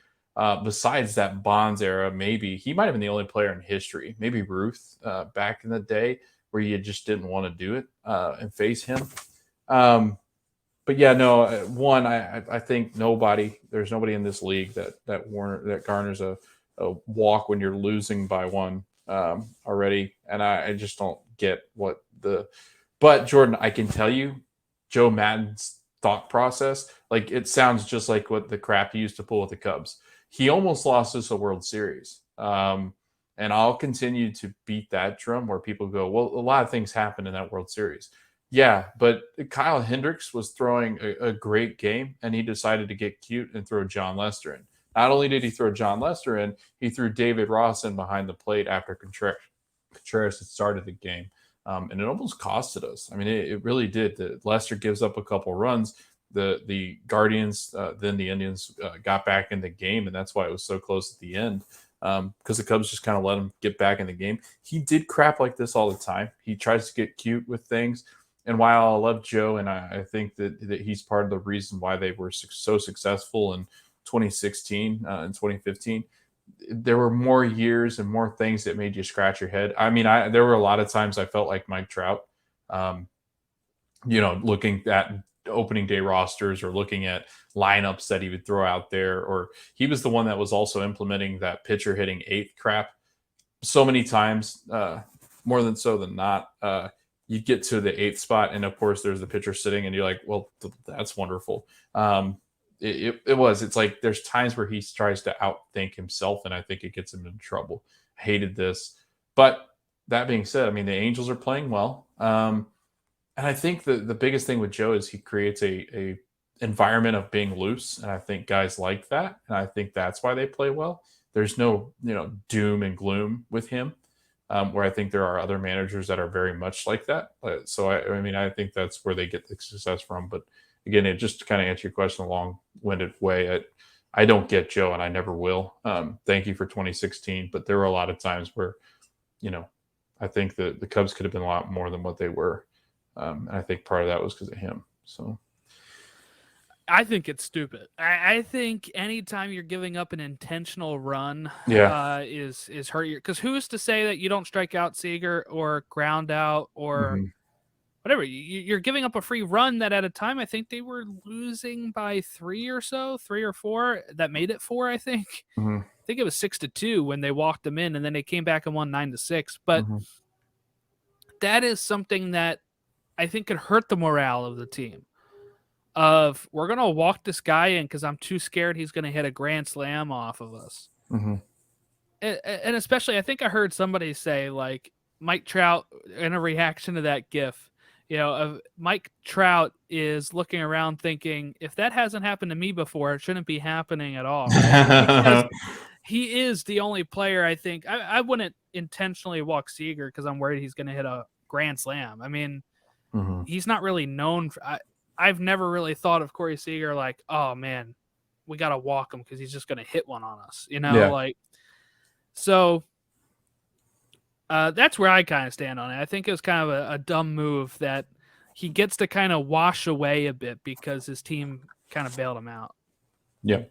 S1: besides that Bonds era. Maybe he might have been the only player in history. Maybe Ruth back in the day where you just didn't want to do it and face him. But yeah, no. I think there's nobody in this league that garners a walk when you're losing by one already, and I just don't get what the. But Jordan, I can tell you, Joe Madden's thought process, like it sounds just like what the crap he used to pull with the Cubs. He almost lost us a World Series. And I'll continue to beat that drum where people go, well, a lot of things happened in that World Series. Yeah, but Kyle Hendricks was throwing a great game, and he decided to get cute and throw John Lester in. Not only did he throw John Lester in, he threw David Ross in behind the plate after Contreras had started the game. And it almost costed us. I mean, it really did. Lester gives up a couple runs. The Guardians, then the Indians got back in the game, and that's why it was so close at the end. Because the Cubs just kind of let him get back in the game. He did crap like this all the time. He tries to get cute with things. And while I love Joe, and I think that he's part of the reason why they were so successful in 2016 and 2015, there were more years and more things that made you scratch your head. I mean, there were a lot of times I felt like Mike Trout, looking at opening day rosters or looking at lineups that he would throw out there, or he was the one that was also implementing that pitcher hitting eighth crap so many times, more than so than not. You get to the eighth spot, and of course there's the pitcher sitting, and you're like, well, that's wonderful. It's like there's times where he tries to outthink himself, and I think it gets him in trouble. I hated this. But that being said, I mean, the Angels are playing well. And I think the biggest thing with Joe is he creates a environment of being loose, and I think guys like that, and I think that's why they play well. There's no doom and gloom with him, where I think there are other managers that are very much like that. So I think that's where they get the success from. But again, it just kind of answer your question a long-winded way. I don't get Joe, and I never will. Thank you for 2016, but there were a lot of times where, I think the Cubs could have been a lot more than what they were. And I think part of that was because of him. So
S2: I think it's stupid. I think anytime you're giving up an intentional run, is hurt you. Because who's to say that you don't strike out Seager or ground out or whatever? You're giving up a free run that at a time I think they were losing by 3 or 4. That made it 4. I think. I think it was 6-2 when they walked them in, and then they came back and won 9-6. But that is something that I think could hurt the morale of the team. Of we're going to walk this guy in because I'm too scared he's going to hit a grand slam off of us. And especially, I think I heard somebody say, like, Mike Trout, in a reaction to that gif, Mike Trout is looking around thinking, if that hasn't happened to me before, it shouldn't be happening at all. Right? He is the only player, I think. I wouldn't intentionally walk Seager because I'm worried he's going to hit a grand slam. I mean, he's not really known for, I've never really thought of Corey Seager like, oh man, we got to walk him because he's just going to hit one on us, so that's where I kind of stand on it. I think it was kind of a dumb move that he gets to kind of wash away a bit because his team kind of bailed him out.
S1: Yeah.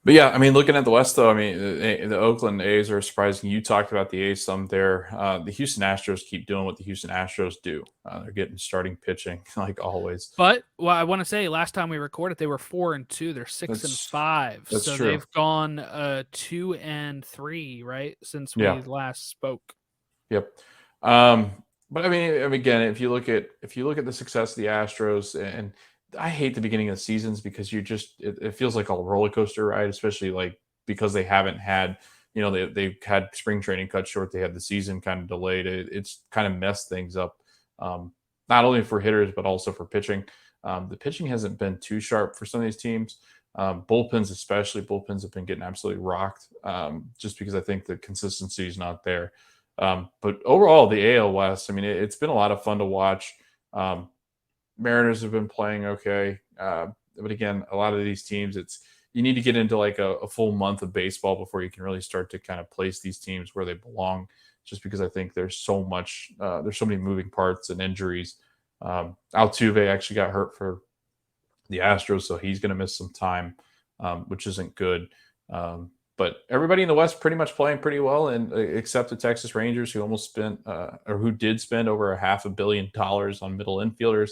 S1: But yeah, I mean, looking at the West, though, I mean, the Oakland A's are surprising. You talked about the A's some there. The Houston Astros keep doing what the Houston Astros do. They're getting starting pitching like always.
S2: But well, I want to say last time we recorded, they were 4-2. They're 6-5.
S1: That's
S2: So
S1: true.
S2: they've gone 2-3, right? Since
S1: Yeah.
S2: we last spoke.
S1: Yep. But I mean, again, if you look at the success of the Astros, and I hate the beginning of the seasons because it feels like a roller coaster ride, especially like because they haven't had, they've had spring training cut short, they had the season kind of delayed. It's kind of messed things up, not only for hitters but also for pitching. The pitching hasn't been too sharp for some of these teams. Bullpens, especially bullpens, have been getting absolutely rocked, just because I think the consistency is not there. But overall, the AL West, I mean, it's been a lot of fun to watch. Mariners have been playing okay. But again, a lot of these teams, you need to get into like a full month of baseball before you can really start to kind of place these teams where they belong, just because I think there's so many moving parts and injuries. Altuve actually got hurt for the Astros, so he's going to miss some time, which isn't good. But everybody in the West pretty much playing pretty well, and except the Texas Rangers, who almost spent or who did spend over $500 million on middle infielders.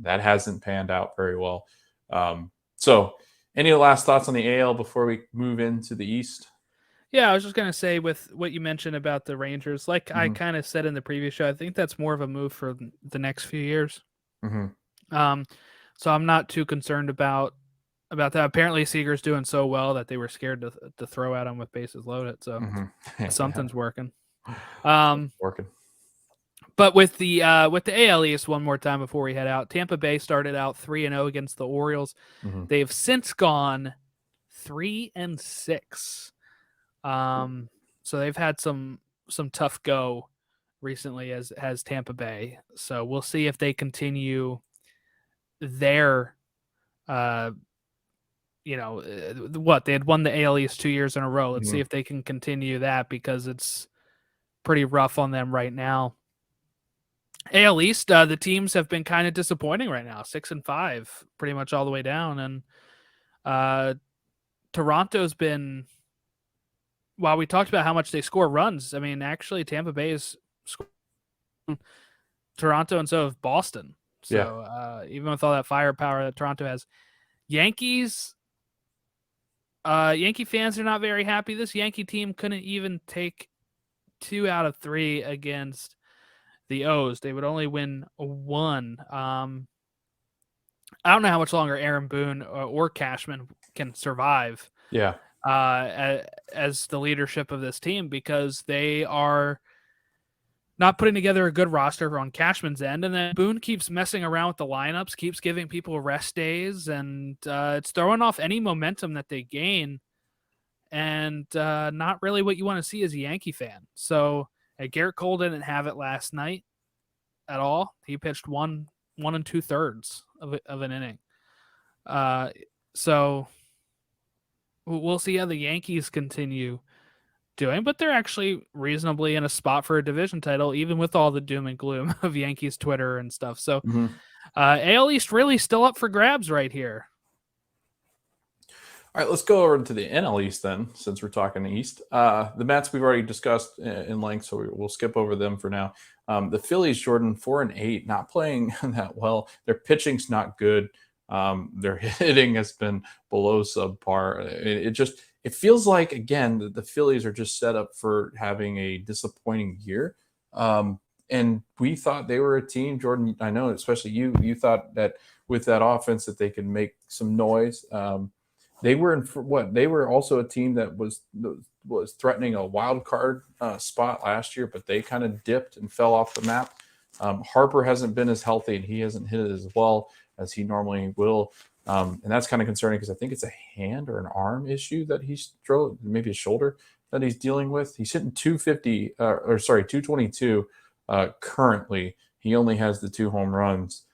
S1: That hasn't panned out very well. So, any last thoughts on the AL before we move into the East?
S2: Yeah, I was just gonna say with what you mentioned about the Rangers, like I kind of said in the previous show, I think that's more of a move for the next few years. So I'm not too concerned about that. Apparently, Seager's doing so well that they were scared to throw at him with bases loaded. So something's working.
S1: Working.
S2: But with the AL East, one more time before we head out, Tampa Bay started out 3-0 against the Orioles. They've since gone 3-6. So they've had some tough go recently as Tampa Bay. So we'll see if they continue their what they had won the AL East 2 years in a row. Let's see if they can continue that, because it's pretty rough on them right now. AL East, the teams have been kind of disappointing right now, 6-5, pretty much all the way down. And Toronto's been, while we talked about how much they score runs, I mean, actually Tampa Bay is scoring Toronto, and so have Boston. So even with all that firepower that Toronto has, Yankee fans are not very happy. This Yankee team couldn't even take 2 out of 3 against the O's. They would only win 1. I don't know how much longer Aaron Boone or Cashman can survive.
S1: Yeah.
S2: As the leadership of this team, because they are not putting together a good roster on Cashman's end, and then Boone keeps messing around with the lineups, keeps giving people rest days, and it's throwing off any momentum that they gain, and not really what you want to see as a Yankee fan. So Garrett Cole didn't have it last night at all. He pitched 1 2/3 of an inning. So we'll see how the Yankees continue doing, but they're actually reasonably in a spot for a division title, even with all the doom and gloom of Yankees Twitter and stuff. So AL East really still up for grabs right here.
S1: All right, let's go over to the NL East then, since we're talking East. The Mets we've already discussed in length, so we'll skip over them for now. The Phillies, Jordan, 4-8, not playing that well. Their pitching's not good. Their hitting has been below subpar. It feels like, again, the Phillies are just set up for having a disappointing year. And we thought they were a team, Jordan, I know, especially you thought that with that offense that they could make some noise. They were they were also a team that was threatening a wild card spot last year, but they kind of dipped and fell off the map. Harper hasn't been as healthy, and he hasn't hit it as well as he normally will. And that's kind of concerning, because I think it's a hand or an arm issue that he's maybe a shoulder that he's dealing with. He's hitting 222 currently. He only has the 2 home runs.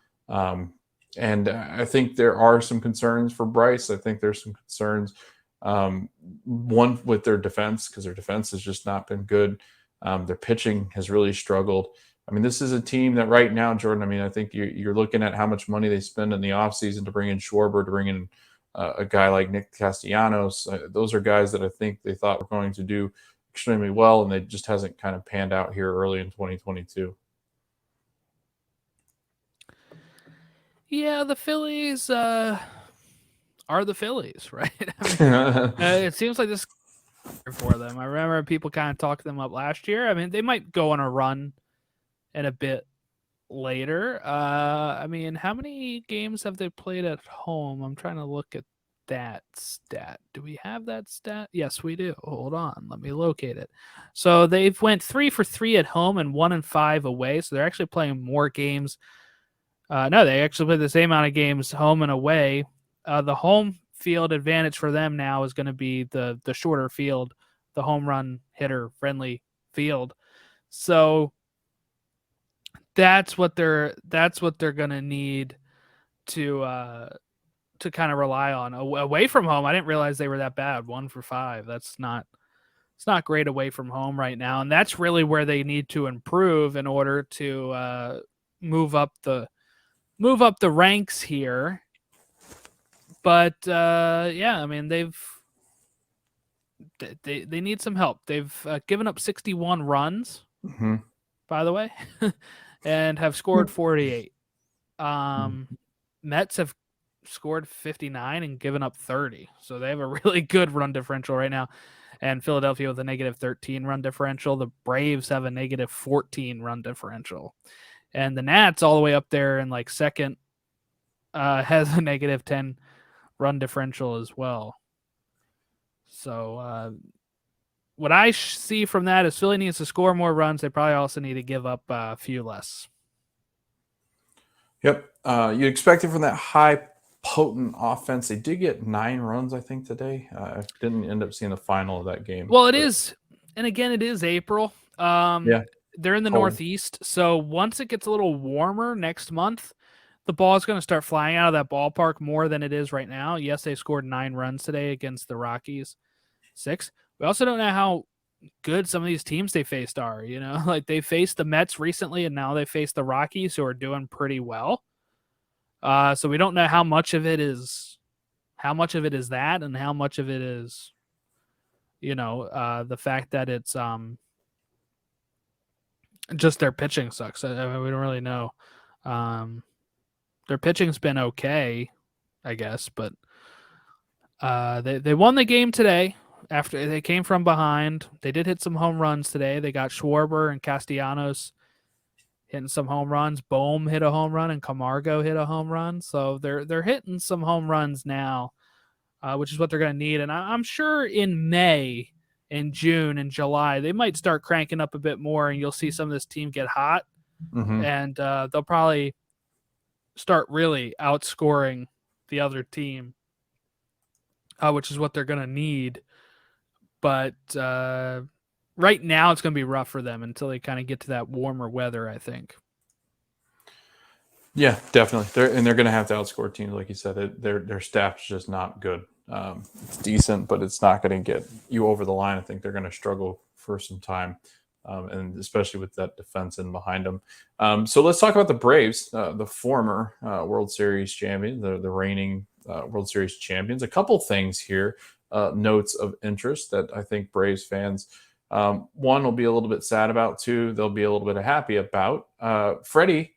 S1: And I think there are some concerns for Bryce. I think there's some concerns, one with their defense, because their defense has just not been good. Their pitching has really struggled. I mean, this is a team that right now, Jordan, I mean, I think you're looking at how much money they spend in the offseason to bring in Schwarber, to bring in a guy like Nick Castellanos. Those are guys that I think they thought were going to do extremely well, and they just hasn't kind of panned out here early in 2022.
S2: Yeah, the Phillies are the Phillies, right? I mean, it seems like this for them. I remember people kind of talked them up last year. I mean, they might go on a run in a bit later. I mean, how many games have they played at home? I'm trying to look at that stat. Do we have that stat? Yes, we do. Hold on, let me locate it. So they've went 3 for 3 at home and 1 and 5 away. So they're actually playing more games. No, they actually play the same amount of games home and away. The home field advantage for them now is going to be the shorter field, the home run hitter friendly field. So that's what they're going to need to kind of rely on. Away from home, I didn't realize they were that bad. 1 for 5. It's not great away from home right now, and that's really where they need to improve in order to move up the ranks here. But yeah, I mean they need some help. They've given up 61 runs, by the way, and have scored 48. Mets have scored 59 and given up 30, so they have a really good run differential right now. And Philadelphia with a negative 13 run differential. The Braves have a negative 14 run differential, and the Nats all the way up there in like second has a negative 10 run differential as well. So what I see from that is Philly needs to score more runs. They probably also need to give up a few less.
S1: Yep. You expect it from that high potent offense. They did get 9 runs, I think, today. I didn't end up seeing the final of that game.
S2: Well, it is, and again, it is April.
S1: Yeah.
S2: They're in the Northeast, so once it gets a little warmer next month, the ball is going to start flying out of that ballpark more than it is right now. Yes, they scored 9 runs today against the Rockies, 6. We also don't know how good some of these teams they faced are. You know, like they faced the Mets recently, and now they face the Rockies, who are doing pretty well. So we don't know how much of it is that, and how much of it is, you know, the fact that it's just their pitching sucks. I mean, we don't really know. Their pitching's been okay, I guess, but they won the game today after they came from behind. They did hit some home runs today. They got Schwarber and Castellanos hitting some home runs. Bohm hit a home run and Camargo hit a home run. So they're hitting some home runs now, which is what they're going to need. And I'm sure in May, in June, and July, they might start cranking up a bit more, and you'll see some of this team get hot, and they'll probably start really outscoring the other team, which is what they're going to need. But right now it's going to be rough for them until they kind of get to that warmer weather, I think.
S1: Yeah, definitely. They're going to have to outscore teams, like you said. Their staff's just not good. It's decent, but it's not going to get you over the line. I think they're going to struggle for some time, and especially with that defense in behind them. So let's talk about the Braves, the former World Series champions, the reigning World Series champions. A couple things here, notes of interest that I think Braves fans, one, will be a little bit sad about. Two, they'll be a little bit happy about. Freddie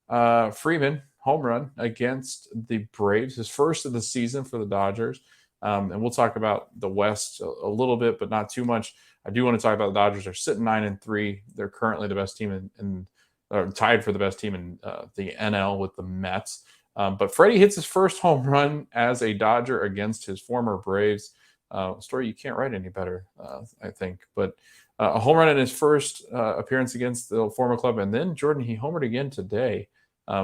S1: Freeman, home run against the Braves, his first of the season for the Dodgers. And we'll talk about the West a little bit, but not too much. I do want to talk about the Dodgers. They're sitting 9-3. They're currently the best team tied for the best team in the NL with the Mets. But Freddie hits his first home run as a Dodger against his former Braves. Story you can't write any better, I think. But a home run in his first appearance against the former club. And then, Jordan, he homered again today,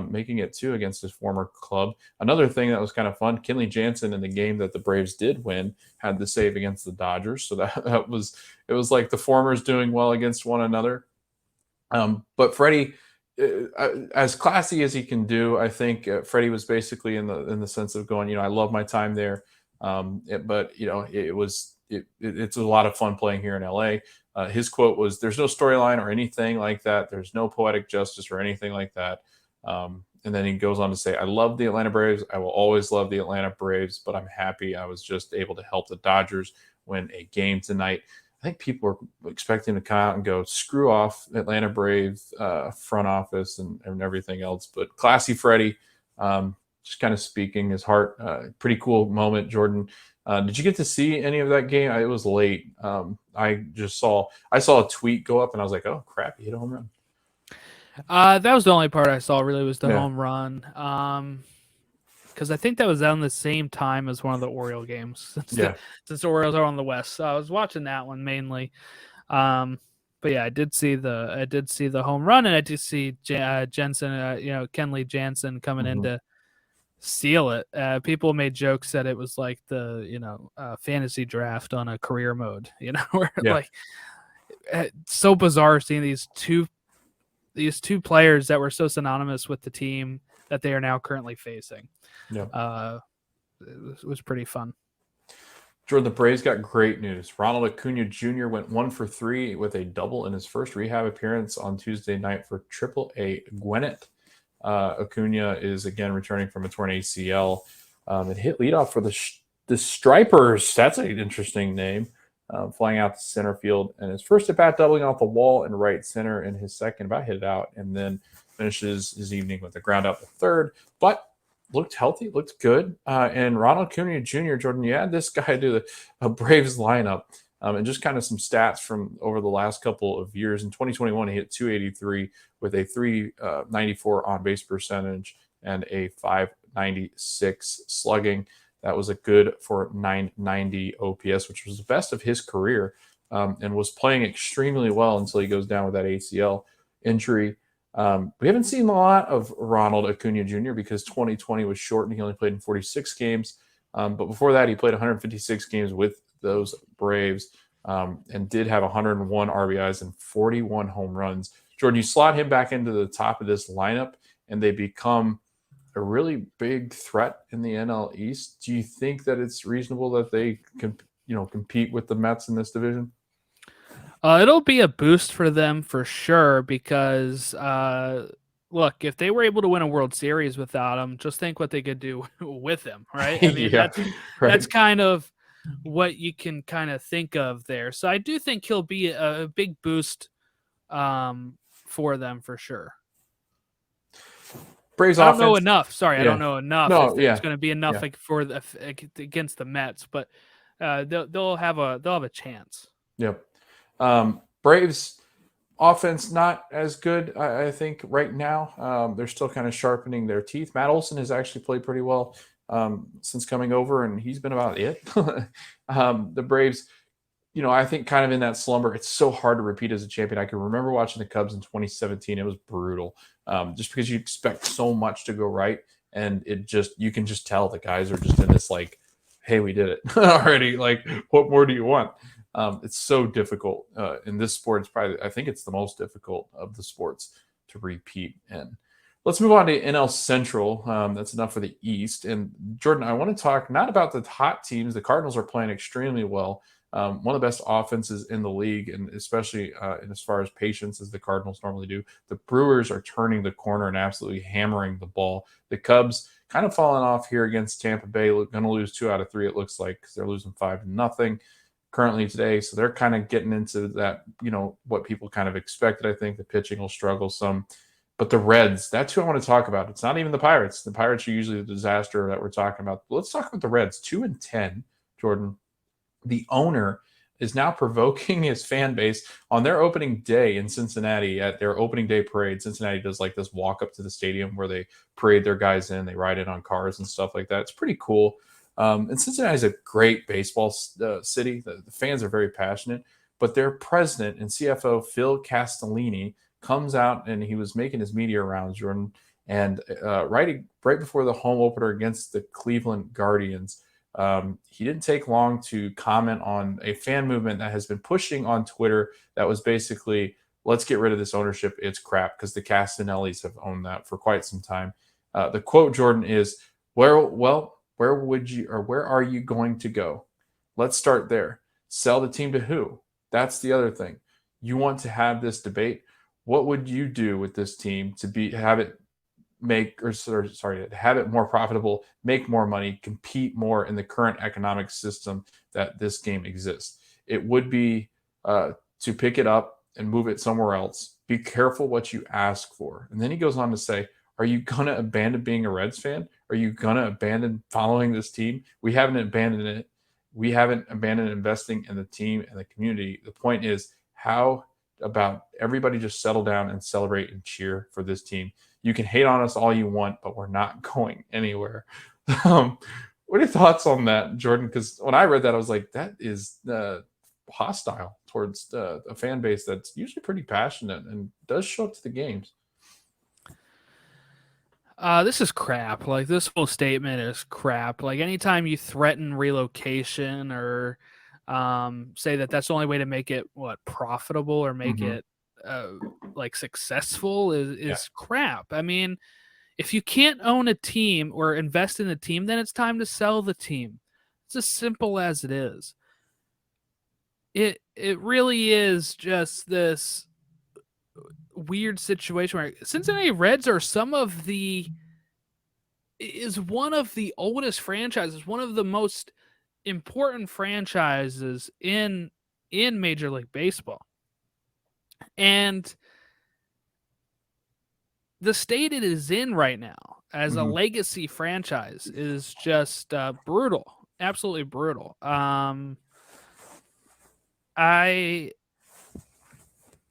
S1: making it 2 against his former club. Another thing that was kind of fun, Kenley Jansen, in the game that the Braves did win, had the save against the Dodgers. So it was like the formers doing well against one another. But Freddie, as classy as he can do, I think Freddie was basically in the sense of going, I love my time there. But it's a lot of fun playing here in LA. His quote was, "There's no storyline or anything like that. There's no poetic justice or anything like that." And then he goes on to say, I love the Atlanta Braves. I will always love the Atlanta Braves, but I'm happy I was just able to help the Dodgers win a game tonight. I think people are expecting to come out and go, screw off Atlanta Braves front office and everything else. But classy Freddie, just kind of speaking his heart. Pretty cool moment, Jordan. Did you get to see any of that game? It was late. I saw a tweet go up and I was like, oh crap, he hit a home run.
S2: That was the only part I saw. Really, was the
S1: Yeah.
S2: home run. Because I think that was on the same time as one of the Oriole games. Since the Orioles are on the West, so I was watching that one mainly. But yeah, I did see the home run, and I did see Jensen, Kenley Jansen coming in to steal it. People made jokes that it was like the fantasy draft on a career mode. Where like so bizarre seeing these two players that were so synonymous with the team that they are now currently facing.
S1: Yeah.
S2: It was pretty fun.
S1: Jordan, the Braves got great news. Ronald Acuna Jr. went 1 for 3 with a double in his first rehab appearance on Tuesday night for AAA Gwinnett. Acuna is again returning from a torn ACL. It hit leadoff for the Stripers. That's an interesting name. Flying out to center field, and his first at bat doubling off the wall in right center, and his second about hit it out, and then finishes his evening with a ground out to third. But looked healthy, looked good. And Ronald Acuna Jr., Jordan, you add this guy to the Braves lineup, and just kind of some stats from over the last couple of years. In 2021, he hit 283 with a 394 on base percentage and a 596 slugging. That was a good for 990 OPS, which was the best of his career, and was playing extremely well until he goes down with that ACL injury. We haven't seen a lot of Ronald Acuna Jr. because 2020 was short and he only played in 46 games. But before that, he played 156 games with those Braves and did have 101 RBIs and 41 home runs. Jordan, you slot him back into the top of this lineup, and they become a really big threat in the NL East. Do you think that it's reasonable that they can, compete with the Mets in this division?
S2: It'll be a boost for them for sure because, look, if they were able to win a World Series without him, just think what they could do with him, right? I mean, that's kind of what you can kind of think of there. So I do think he'll be a big boost for them for sure.
S1: Braves
S2: I don't
S1: offense.
S2: know enough. Sorry, I don't know enough.
S1: No,
S2: it's going to be enough against the Mets, but they'll have a chance.
S1: Yep. Braves offense not as good, I think, right now. They're still kind of sharpening their teeth. Matt Olson has actually played pretty well since coming over, and he's been about it. The Braves, I think kind of in that slumber. It's so hard to repeat as a champion. I can remember watching the Cubs in 2017. It was brutal, just because you expect so much to go right, and you can just tell the guys are just in this like, hey, we did it already. Like, what more do you want? It's so difficult in this sport. I think it's the most difficult of the sports to repeat. And let's move on to NL Central. That's enough for the East. And Jordan, I want to talk not about the hot teams. The Cardinals are playing extremely well. One of the best offenses in the league, and especially in as far as patience as the Cardinals normally do. The Brewers are turning the corner and absolutely hammering the ball. The Cubs kind of falling off here against Tampa Bay. Going to lose 2 out of 3, it looks like, because they're losing 5-0 currently today. So they're kind of getting into that, what people kind of expected. I think the pitching will struggle some. But the Reds, that's who I want to talk about. It's not even the Pirates. The Pirates are usually the disaster that we're talking about. Let's talk about the Reds. 2-10, Jordan. The owner is now provoking his fan base on their opening day in Cincinnati at their opening day parade. Cincinnati does like this walk up to the stadium where they parade their guys in. They ride in on cars and stuff like that. It's pretty cool. And Cincinnati is a great baseball city. The fans are very passionate, but their president and CFO, Phil Castellini, comes out and he was making his media rounds, Jordan, and right before the home opener against the Cleveland Guardians, he didn't take long to comment on a fan movement that has been pushing on Twitter that was basically, let's get rid of this ownership. It's crap, because the Castanellis have owned that for quite some time. The quote, Jordan, is, where are you going to go? Let's start there. Sell the team to who? That's the other thing. You want to have this debate. What would you do with this team to have it have it more profitable, make more money, compete more in the current economic system that this game exists. It would be to pick it up and move it somewhere else. Be careful what you ask for. And then he goes on to say, are you going to abandon being a Reds fan? Are you going to abandon following this team? We haven't abandoned it. We haven't abandoned investing in the team and the community. The point is, how about everybody just settle down and celebrate and cheer for this team? You can hate on us all you want, but we're not going anywhere. What are your thoughts on that, Jordan? Because when I read that, I was like, that is hostile towards a fan base that's usually pretty passionate and does show up to the games.
S2: This is crap. Like, this whole statement is crap. Like, anytime you threaten relocation or say that that's the only way to make it profitable or make it like successful is crap. I mean, if you can't own a team or invest in a team, then it's time to sell the team. It's as simple as it is. It really is just this weird situation where Cincinnati Reds are one of the oldest franchises, one of the most important franchises in Major League Baseball. And the state it is in right now as a legacy franchise is just brutal, absolutely brutal.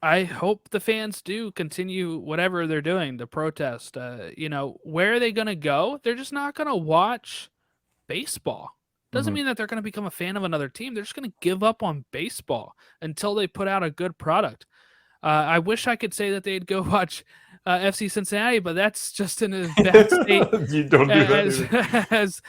S2: I hope the fans do continue whatever they're doing to protest. Where are they going to go? They're just not going to watch baseball. Doesn't mean that they're going to become a fan of another team. They're just going to give up on baseball until they put out a good product. I wish I could say that they'd go watch FC Cincinnati, but that's just in a bad state
S1: You don't do that
S2: as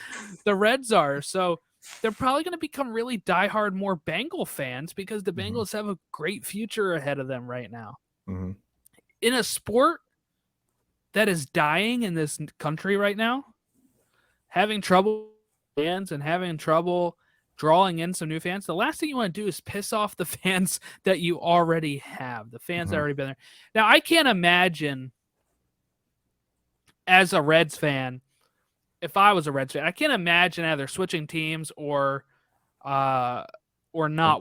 S2: the Reds are. So they're probably going to become really diehard more Bengal fans because the Bengals have a great future ahead of them right now. In a sport that is dying in this country right now, having trouble with fans and having trouble drawing in some new fans, the last thing you want to do is piss off the fans that you already have, the fans that already been there. Now, I can't imagine as a Reds fan, if I was a Reds fan, I can't imagine either switching teams or not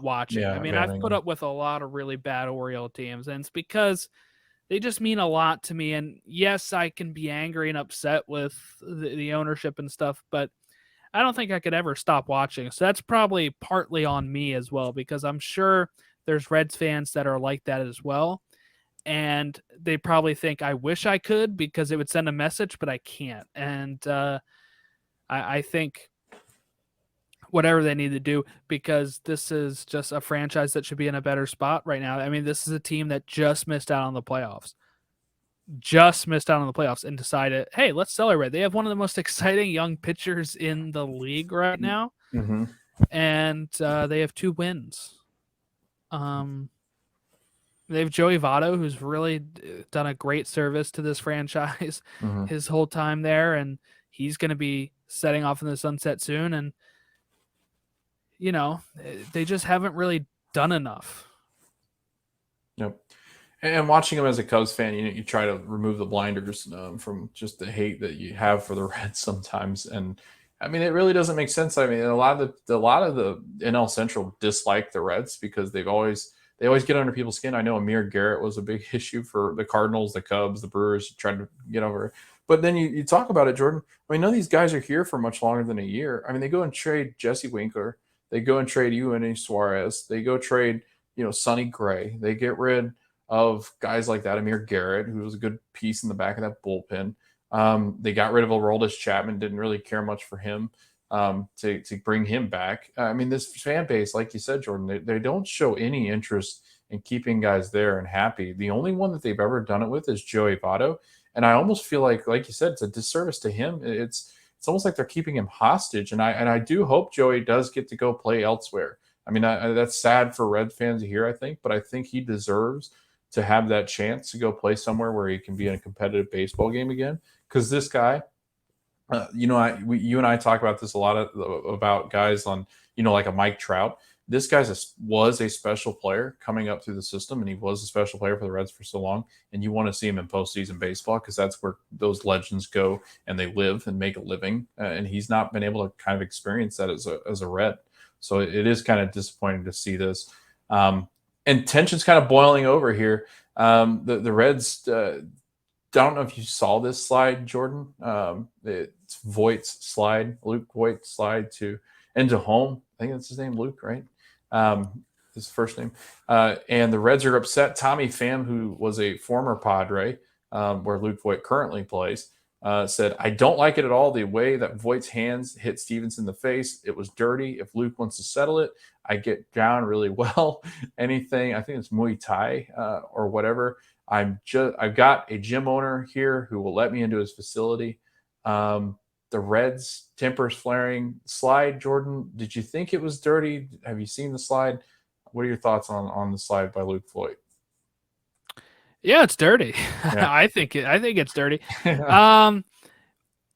S2: watching.
S1: Yeah,
S2: I mean, I've put up with a lot of really bad Oriole teams, and it's because they just mean a lot to me. And yes, I can be angry and upset with the ownership and stuff, but I don't think I could ever stop watching. So that's probably partly on me as well, because I'm sure there's Reds fans that are like that as well. And they probably think I wish I could because it would send a message, but I can't. And I think whatever they need to do, because this is just a franchise that should be in a better spot right now. I mean, this is a team that just missed out on the playoffs. And decided, hey, let's celebrate. They have one of the most exciting young pitchers in the league right now. And they have 2 wins. They have Joey Votto, who's really done a great service to this franchise his whole time there, and he's going to be setting off in the sunset soon. And, they just haven't really done enough.
S1: Yep. And watching him as a Cubs fan, you try to remove the blinders from just the hate that you have for the Reds sometimes. And I mean, it really doesn't make sense. I mean, a lot of the NL Central dislike the Reds because they always get under people's skin. I know Amir Garrett was a big issue for the Cardinals, the Cubs, the Brewers, trying to get over it. But then you talk about it, Jordan. I mean, none of these guys are here for much longer than a year. I mean, they go and trade Jesse Winkler. They go and trade Eugenio Suarez. They go trade, Sonny Gray. They get rid of guys like that, Amir Garrett, who was a good piece in the back of that bullpen. They got rid of Aroldis Chapman, didn't really care much for him to bring him back. I mean, this fan base, like you said, Jordan, they don't show any interest in keeping guys there and happy. The only one that they've ever done it with is Joey Votto. And I almost feel like you said, it's a disservice to him. It's almost like they're keeping him hostage. And I do hope Joey does get to go play elsewhere. I mean, that's sad for Red fans to hear, I think, but I think he deserves to have that chance to go play somewhere where he can be in a competitive baseball game again. Because this guy, you and I talk about this a lot about guys on, like a Mike Trout. this guy was a special player coming up through the system, and he was a special player for the Reds for so long. And you want to see him in postseason baseball because that's where those legends go and they live and make a living. And he's not been able to kind of experience that as a Red. So it is kind of disappointing to see this. And tension's kind of boiling over here. The Reds, don't know if you saw this slide, Jordan. It's Voigt's slide, Luke Voigt's slide into home. I think that's his name, Luke, right? His first name. And the Reds are upset. Tommy Pham, who was a former Padre, where Luke Voigt currently plays, said, "I don't like it at all. The way that Voigt's hands hit Stevens in the face, it was dirty. If Luke wants to settle it, I get down really well. Anything, I think it's Muay Thai or whatever. I've got a gym owner here who will let me into his facility." The Reds tempers flaring slide. Jordan, did you think it was dirty? Have you seen the slide? What are your thoughts on the slide by Luke Voigt?
S2: Yeah, it's dirty.
S1: Yeah.
S2: I think it's dirty.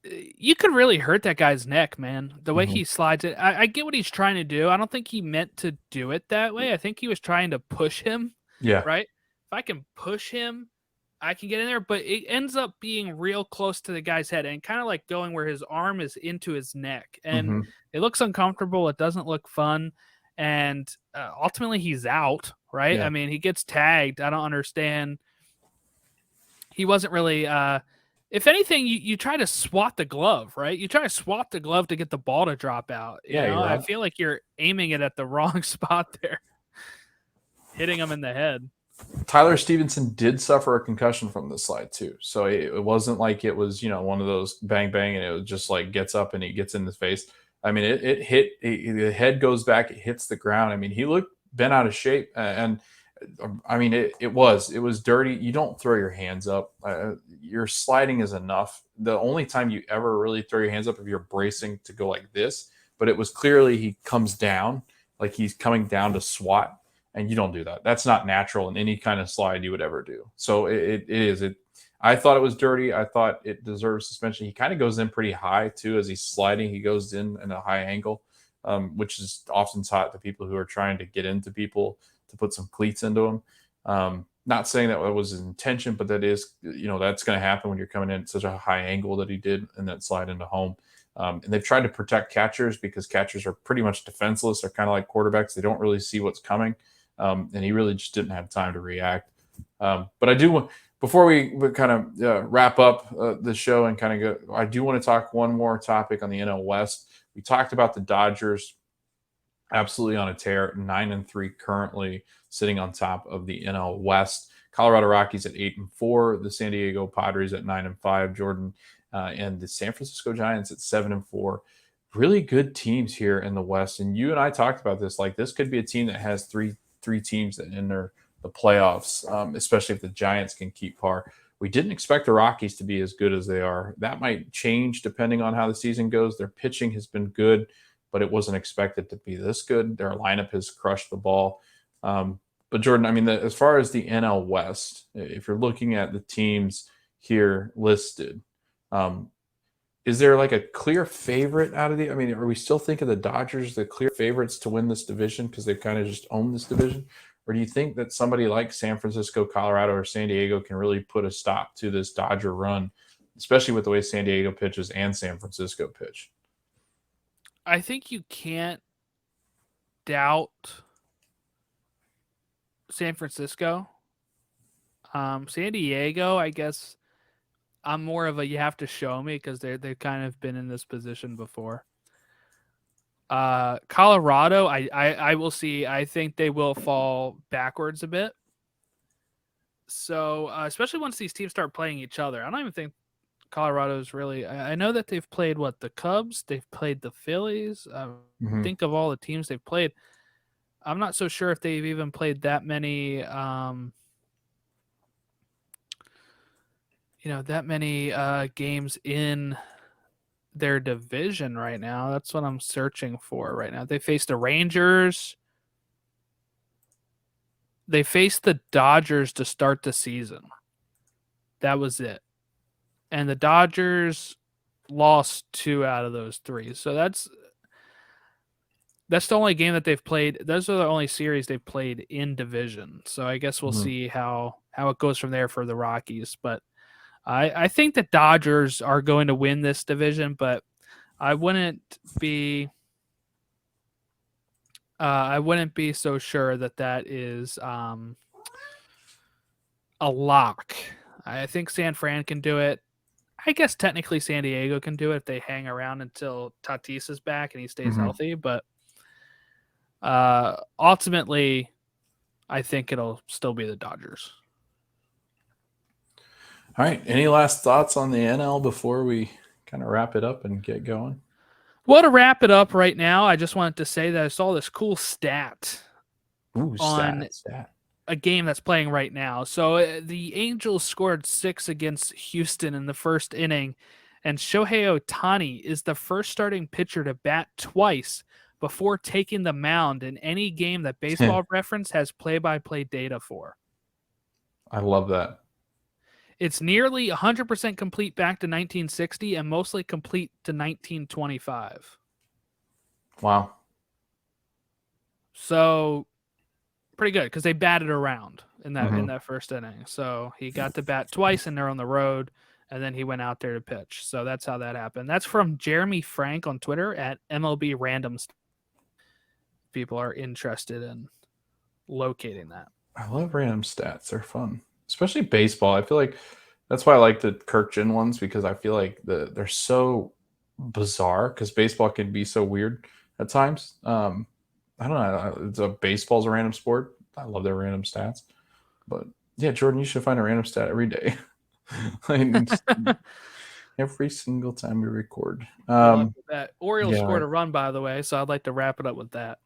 S2: You could really hurt that guy's neck, man. The way he slides it. I get what he's trying to do. I don't think he meant to do it that way. I think he was trying to push him.
S1: Yeah.
S2: Right? If I can push him, I can get in there, but it ends up being real close to the guy's head and kind of like going where his arm is into his neck. And it looks uncomfortable. It doesn't look fun. And ultimately, he's out, right?
S1: Yeah.
S2: I mean, he gets tagged. I don't understand. He wasn't really if anything, you try to swat the glove, right? You try to swat the glove to get the ball to drop out. You know? I feel like you're aiming it at the wrong spot there, hitting him in the head.
S1: Tyler Stevenson did suffer a concussion from this slide too. So it wasn't like it was, one of those bang, bang, and it was just like gets up and he gets in the face. I mean, it hit, the head goes back, it hits the ground. I mean, he looked bent out of shape. And I mean, it was dirty. You don't throw your hands up. Your sliding is enough. The only time you ever really throw your hands up if you're bracing to go like this, but it was clearly he comes down, like he's coming down to swat, and you don't do that. That's not natural in any kind of slide you would ever do. So it is. I thought it was dirty. I thought it deserves suspension. He kind of goes in pretty high too as he's sliding. He goes in a high angle, which is often taught to people who are trying to get into people to put some cleats into them. Not saying that was his intention, but that is, that's going to happen when you're coming in at such a high angle that he did in that slide into home. And they've tried to protect catchers because catchers are pretty much defenseless. They're kind of like quarterbacks. They don't really see what's coming. And he really just didn't have time to react. But I do want, before we kind of wrap up the show and kind of go, I do want to talk one more topic on the NL West. We talked about the Dodgers absolutely on a tear, 9-3 currently, sitting on top of the NL West. Colorado Rockies at 8-4, the San Diego Padres at 9-5, Jordan, and the San Francisco Giants at 7-4. Really good teams here in the West. And you and I talked about this. Like, this could be a team that has three teams that enter the playoffs, especially if the Giants can keep par. We didn't expect the Rockies to be as good as they are. That might change depending on how the season goes. Their pitching has been good, but it wasn't expected to be this good. Their lineup has crushed the ball. But Jordan, I mean, as far as the NL West, if you're looking at the teams here listed, is there like a clear favorite out of the? I mean, are we still thinking the Dodgers the clear favorites to win this division because they've kind of just owned this division? Or do you think that somebody like San Francisco, Colorado, or San Diego can really put a stop to this Dodger run, especially with the way San Diego pitches and San Francisco pitch?
S2: I think you can't doubt San Francisco. San Diego, I guess I'm more of a you have to show me because they've kind of been in this position before. Colorado, I will see. I think they will fall backwards a bit. So especially once these teams start playing each other, I don't even think Colorado's really. I know that they've played the Cubs, they've played the Phillies. Think of all the teams they've played. I'm not so sure if they've even played that many. Games in their division right now. That's what I'm searching for right now. They faced the Rangers. They faced the Dodgers to start the season. That was it. And the Dodgers lost 2 out of those 3. So That's the only game that they've played. Those are the only series they've played in division. So I guess we'll see how it goes from there for the Rockies. But I think the Dodgers are going to win this division, but I wouldn't be so sure that is a lock. I think San Fran can do it. I guess technically San Diego can do it if they hang around until Tatis is back and he stays healthy. But ultimately, I think it'll still be the Dodgers.
S1: All right. Any last thoughts on the NL before we kind of wrap it up and get going?
S2: Well, to wrap it up right now, I just wanted to say that I saw this cool stat on a game that's playing right now. So the Angels scored 6 against Houston in the first inning, and Shohei Ohtani is the first starting pitcher to bat twice before taking the mound in any game that Baseball Reference has play-by-play data for.
S1: I love that.
S2: It's nearly 100% complete back to 1960 and mostly complete to 1925.
S1: Wow.
S2: So pretty good because they batted around in that first inning. So he got to bat twice and they're on the road, and then he went out there to pitch. So that's how that happened. That's from Jeremy Frank on Twitter at MLB Randoms. People are interested in locating that.
S1: I love random stats. They're fun. Especially baseball. I feel like that's why I like the Kirk Gin ones, because I feel like they're so bizarre, because baseball can be so weird at times. I don't know. Baseball's a random sport. I love their random stats. But yeah, Jordan, you should find a random stat every day. Every single time we record.
S2: That Orioles scored a run, by the way, so I'd like to wrap it up with that.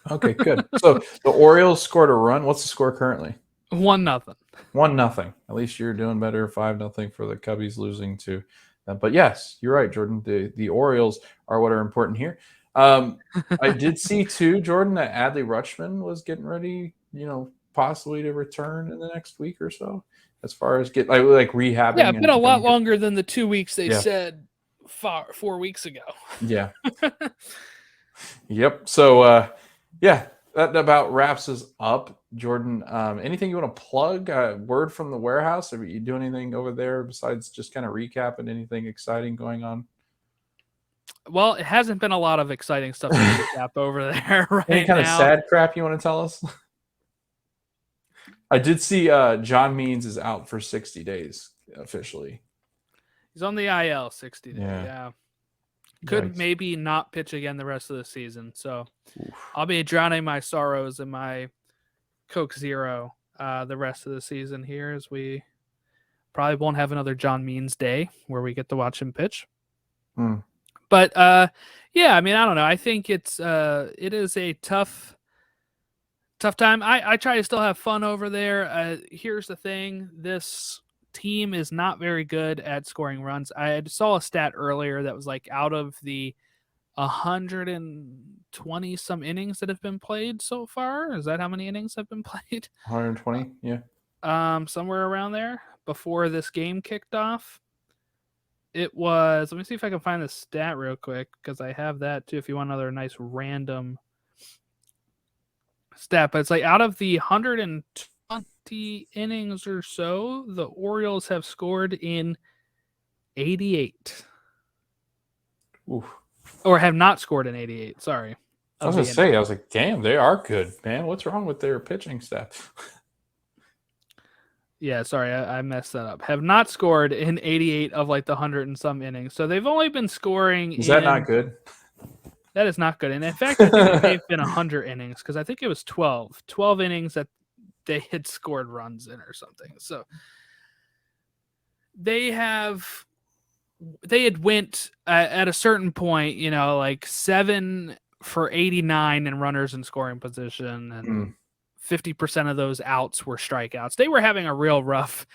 S1: Okay, good. So the Orioles scored a run. What's the score currently?
S2: 1-0.
S1: 1-0. At least you're doing better. 5-0 for the Cubbies losing to them. But yes, you're right, Jordan. The Orioles are what are important here. I did see too, Jordan, that Adley Rutschman was getting ready, possibly to return in the next week or so. As far as get like rehabbing.
S2: Yeah, it's been a lot longer than the 2 weeks they said 4 weeks ago.
S1: Yeah. Yep. So that about wraps us up. Jordan, anything you want to plug? Word from the warehouse? Are you doing anything over there besides just kind of recapping anything exciting going on?
S2: Well, it hasn't been a lot of exciting stuff to recap over there right now.
S1: Any kind of sad crap you want to tell us? I did see John Means is out for 60 days officially.
S2: He's on the IL 60 days. Yeah. Could maybe not pitch again the rest of the season. So I'll be drowning my sorrows in my Coke Zero the rest of the season here, as we probably won't have another John Means day where we get to watch him pitch. But yeah, I mean, I don't know. I think it is a tough time. I try to still have fun over there. Here's the thing. This team is not very good at scoring runs. I saw a stat earlier that was like out of the 120 some innings that have been played so far. Is that how many innings have been played?
S1: 120, yeah.
S2: Somewhere around there before this game kicked off. It was, let me see if I can find the stat real quick, because I have that too if you want another nice random stat. But it's like out of the 120 innings or so, the Orioles have scored in 88.
S1: Oof.
S2: Or have not scored in 88, sorry.
S1: I was going to say, I was like, damn, they are good, man. What's wrong with their pitching staff?
S2: Yeah, sorry, I messed that up. Have not scored in 88 of like the 100 and some innings. So they've only been scoring.
S1: Is that not good?
S2: That is not good. And in fact, I think they've been 100 innings, because I think it was 12 innings that they had scored runs in or something. So they had went at a certain point, like 7 for 89 in runners in scoring position, and 50% of those outs were strikeouts. They were having a real rough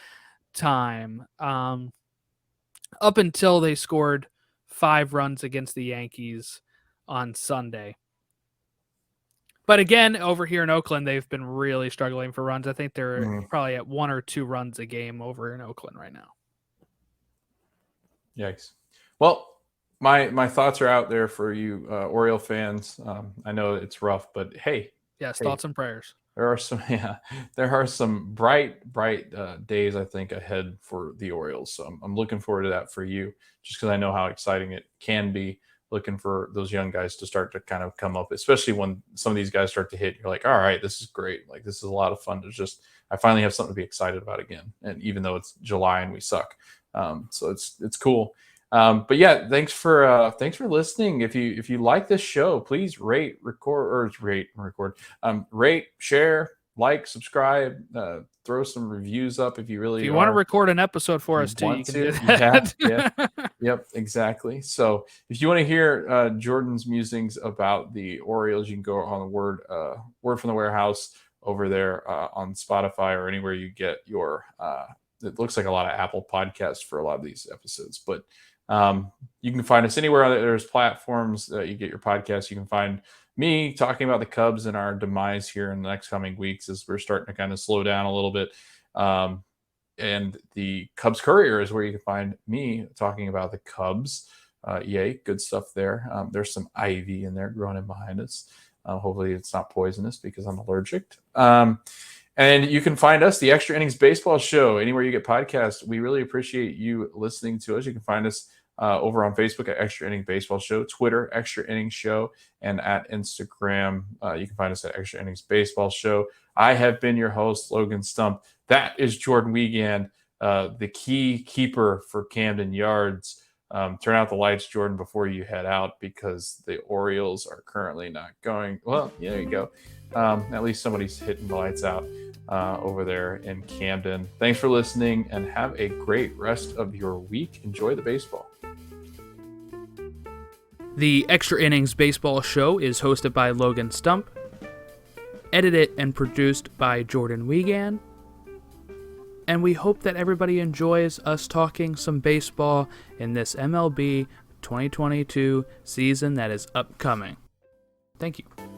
S2: time up until they scored 5 runs against the Yankees on Sunday. But again, over here in Oakland, they've been really struggling for runs. I think they're probably at 1 or 2 runs a game over in Oakland right now.
S1: Yikes. Well, my thoughts are out there for you Oriole fans. I know it's rough, but hey,
S2: Yes,
S1: hey,
S2: thoughts and prayers.
S1: there are some there are some bright days I think ahead for the Orioles. So I'm looking forward to that for you, just because I know how exciting it can be. Looking for those young guys to start to kind of come up, especially when some of these guys start to hit. You're like, all right, this is great. Like this is a lot of fun to just. I finally have something to be excited about again, and even though it's July and we suck, so it's cool. But yeah, thanks for listening. If you like this show, please rate, share, like, subscribe, throw some reviews up if you really
S2: If you want to record an episode for us too, you can do that.
S1: Yep, exactly. So if you want to hear Jordan's musings about the Orioles, you can go on the Word from the Warehouse over there on Spotify or anywhere you get your. It looks like a lot of Apple podcasts for a lot of these episodes, but you can find us anywhere there's platforms that you get your podcast. You can find me talking about the Cubs and our demise here in the next coming weeks as we're starting to kind of slow down a little bit. And the Cubs Courier is where you can find me talking about the Cubs. Yay, good stuff there. There's some ivy in there growing in behind us. Hopefully it's not poisonous because I'm allergic. And you can find us, the Extra Innings Baseball Show, anywhere you get podcasts. We really appreciate you listening to us. You can find us over on Facebook at Extra Innings Baseball Show, Twitter, Extra Innings Show, and at Instagram, you can find us at Extra Innings Baseball Show. I have been your host, Logan Stump. That is Jordan Wiegand, the key keeper for Camden Yards. Turn out the lights, Jordan, before you head out because the Orioles are currently not going. Well, yeah, there you go. At least somebody's hitting the lights out over there in Camden. Thanks for listening and have a great rest of your week. Enjoy the baseball.
S2: The Extra Innings Baseball Show is hosted by Logan Stump, edited and produced by Jordan Wiegand, and we hope that everybody enjoys us talking some baseball in this MLB 2022 season that is upcoming. Thank you.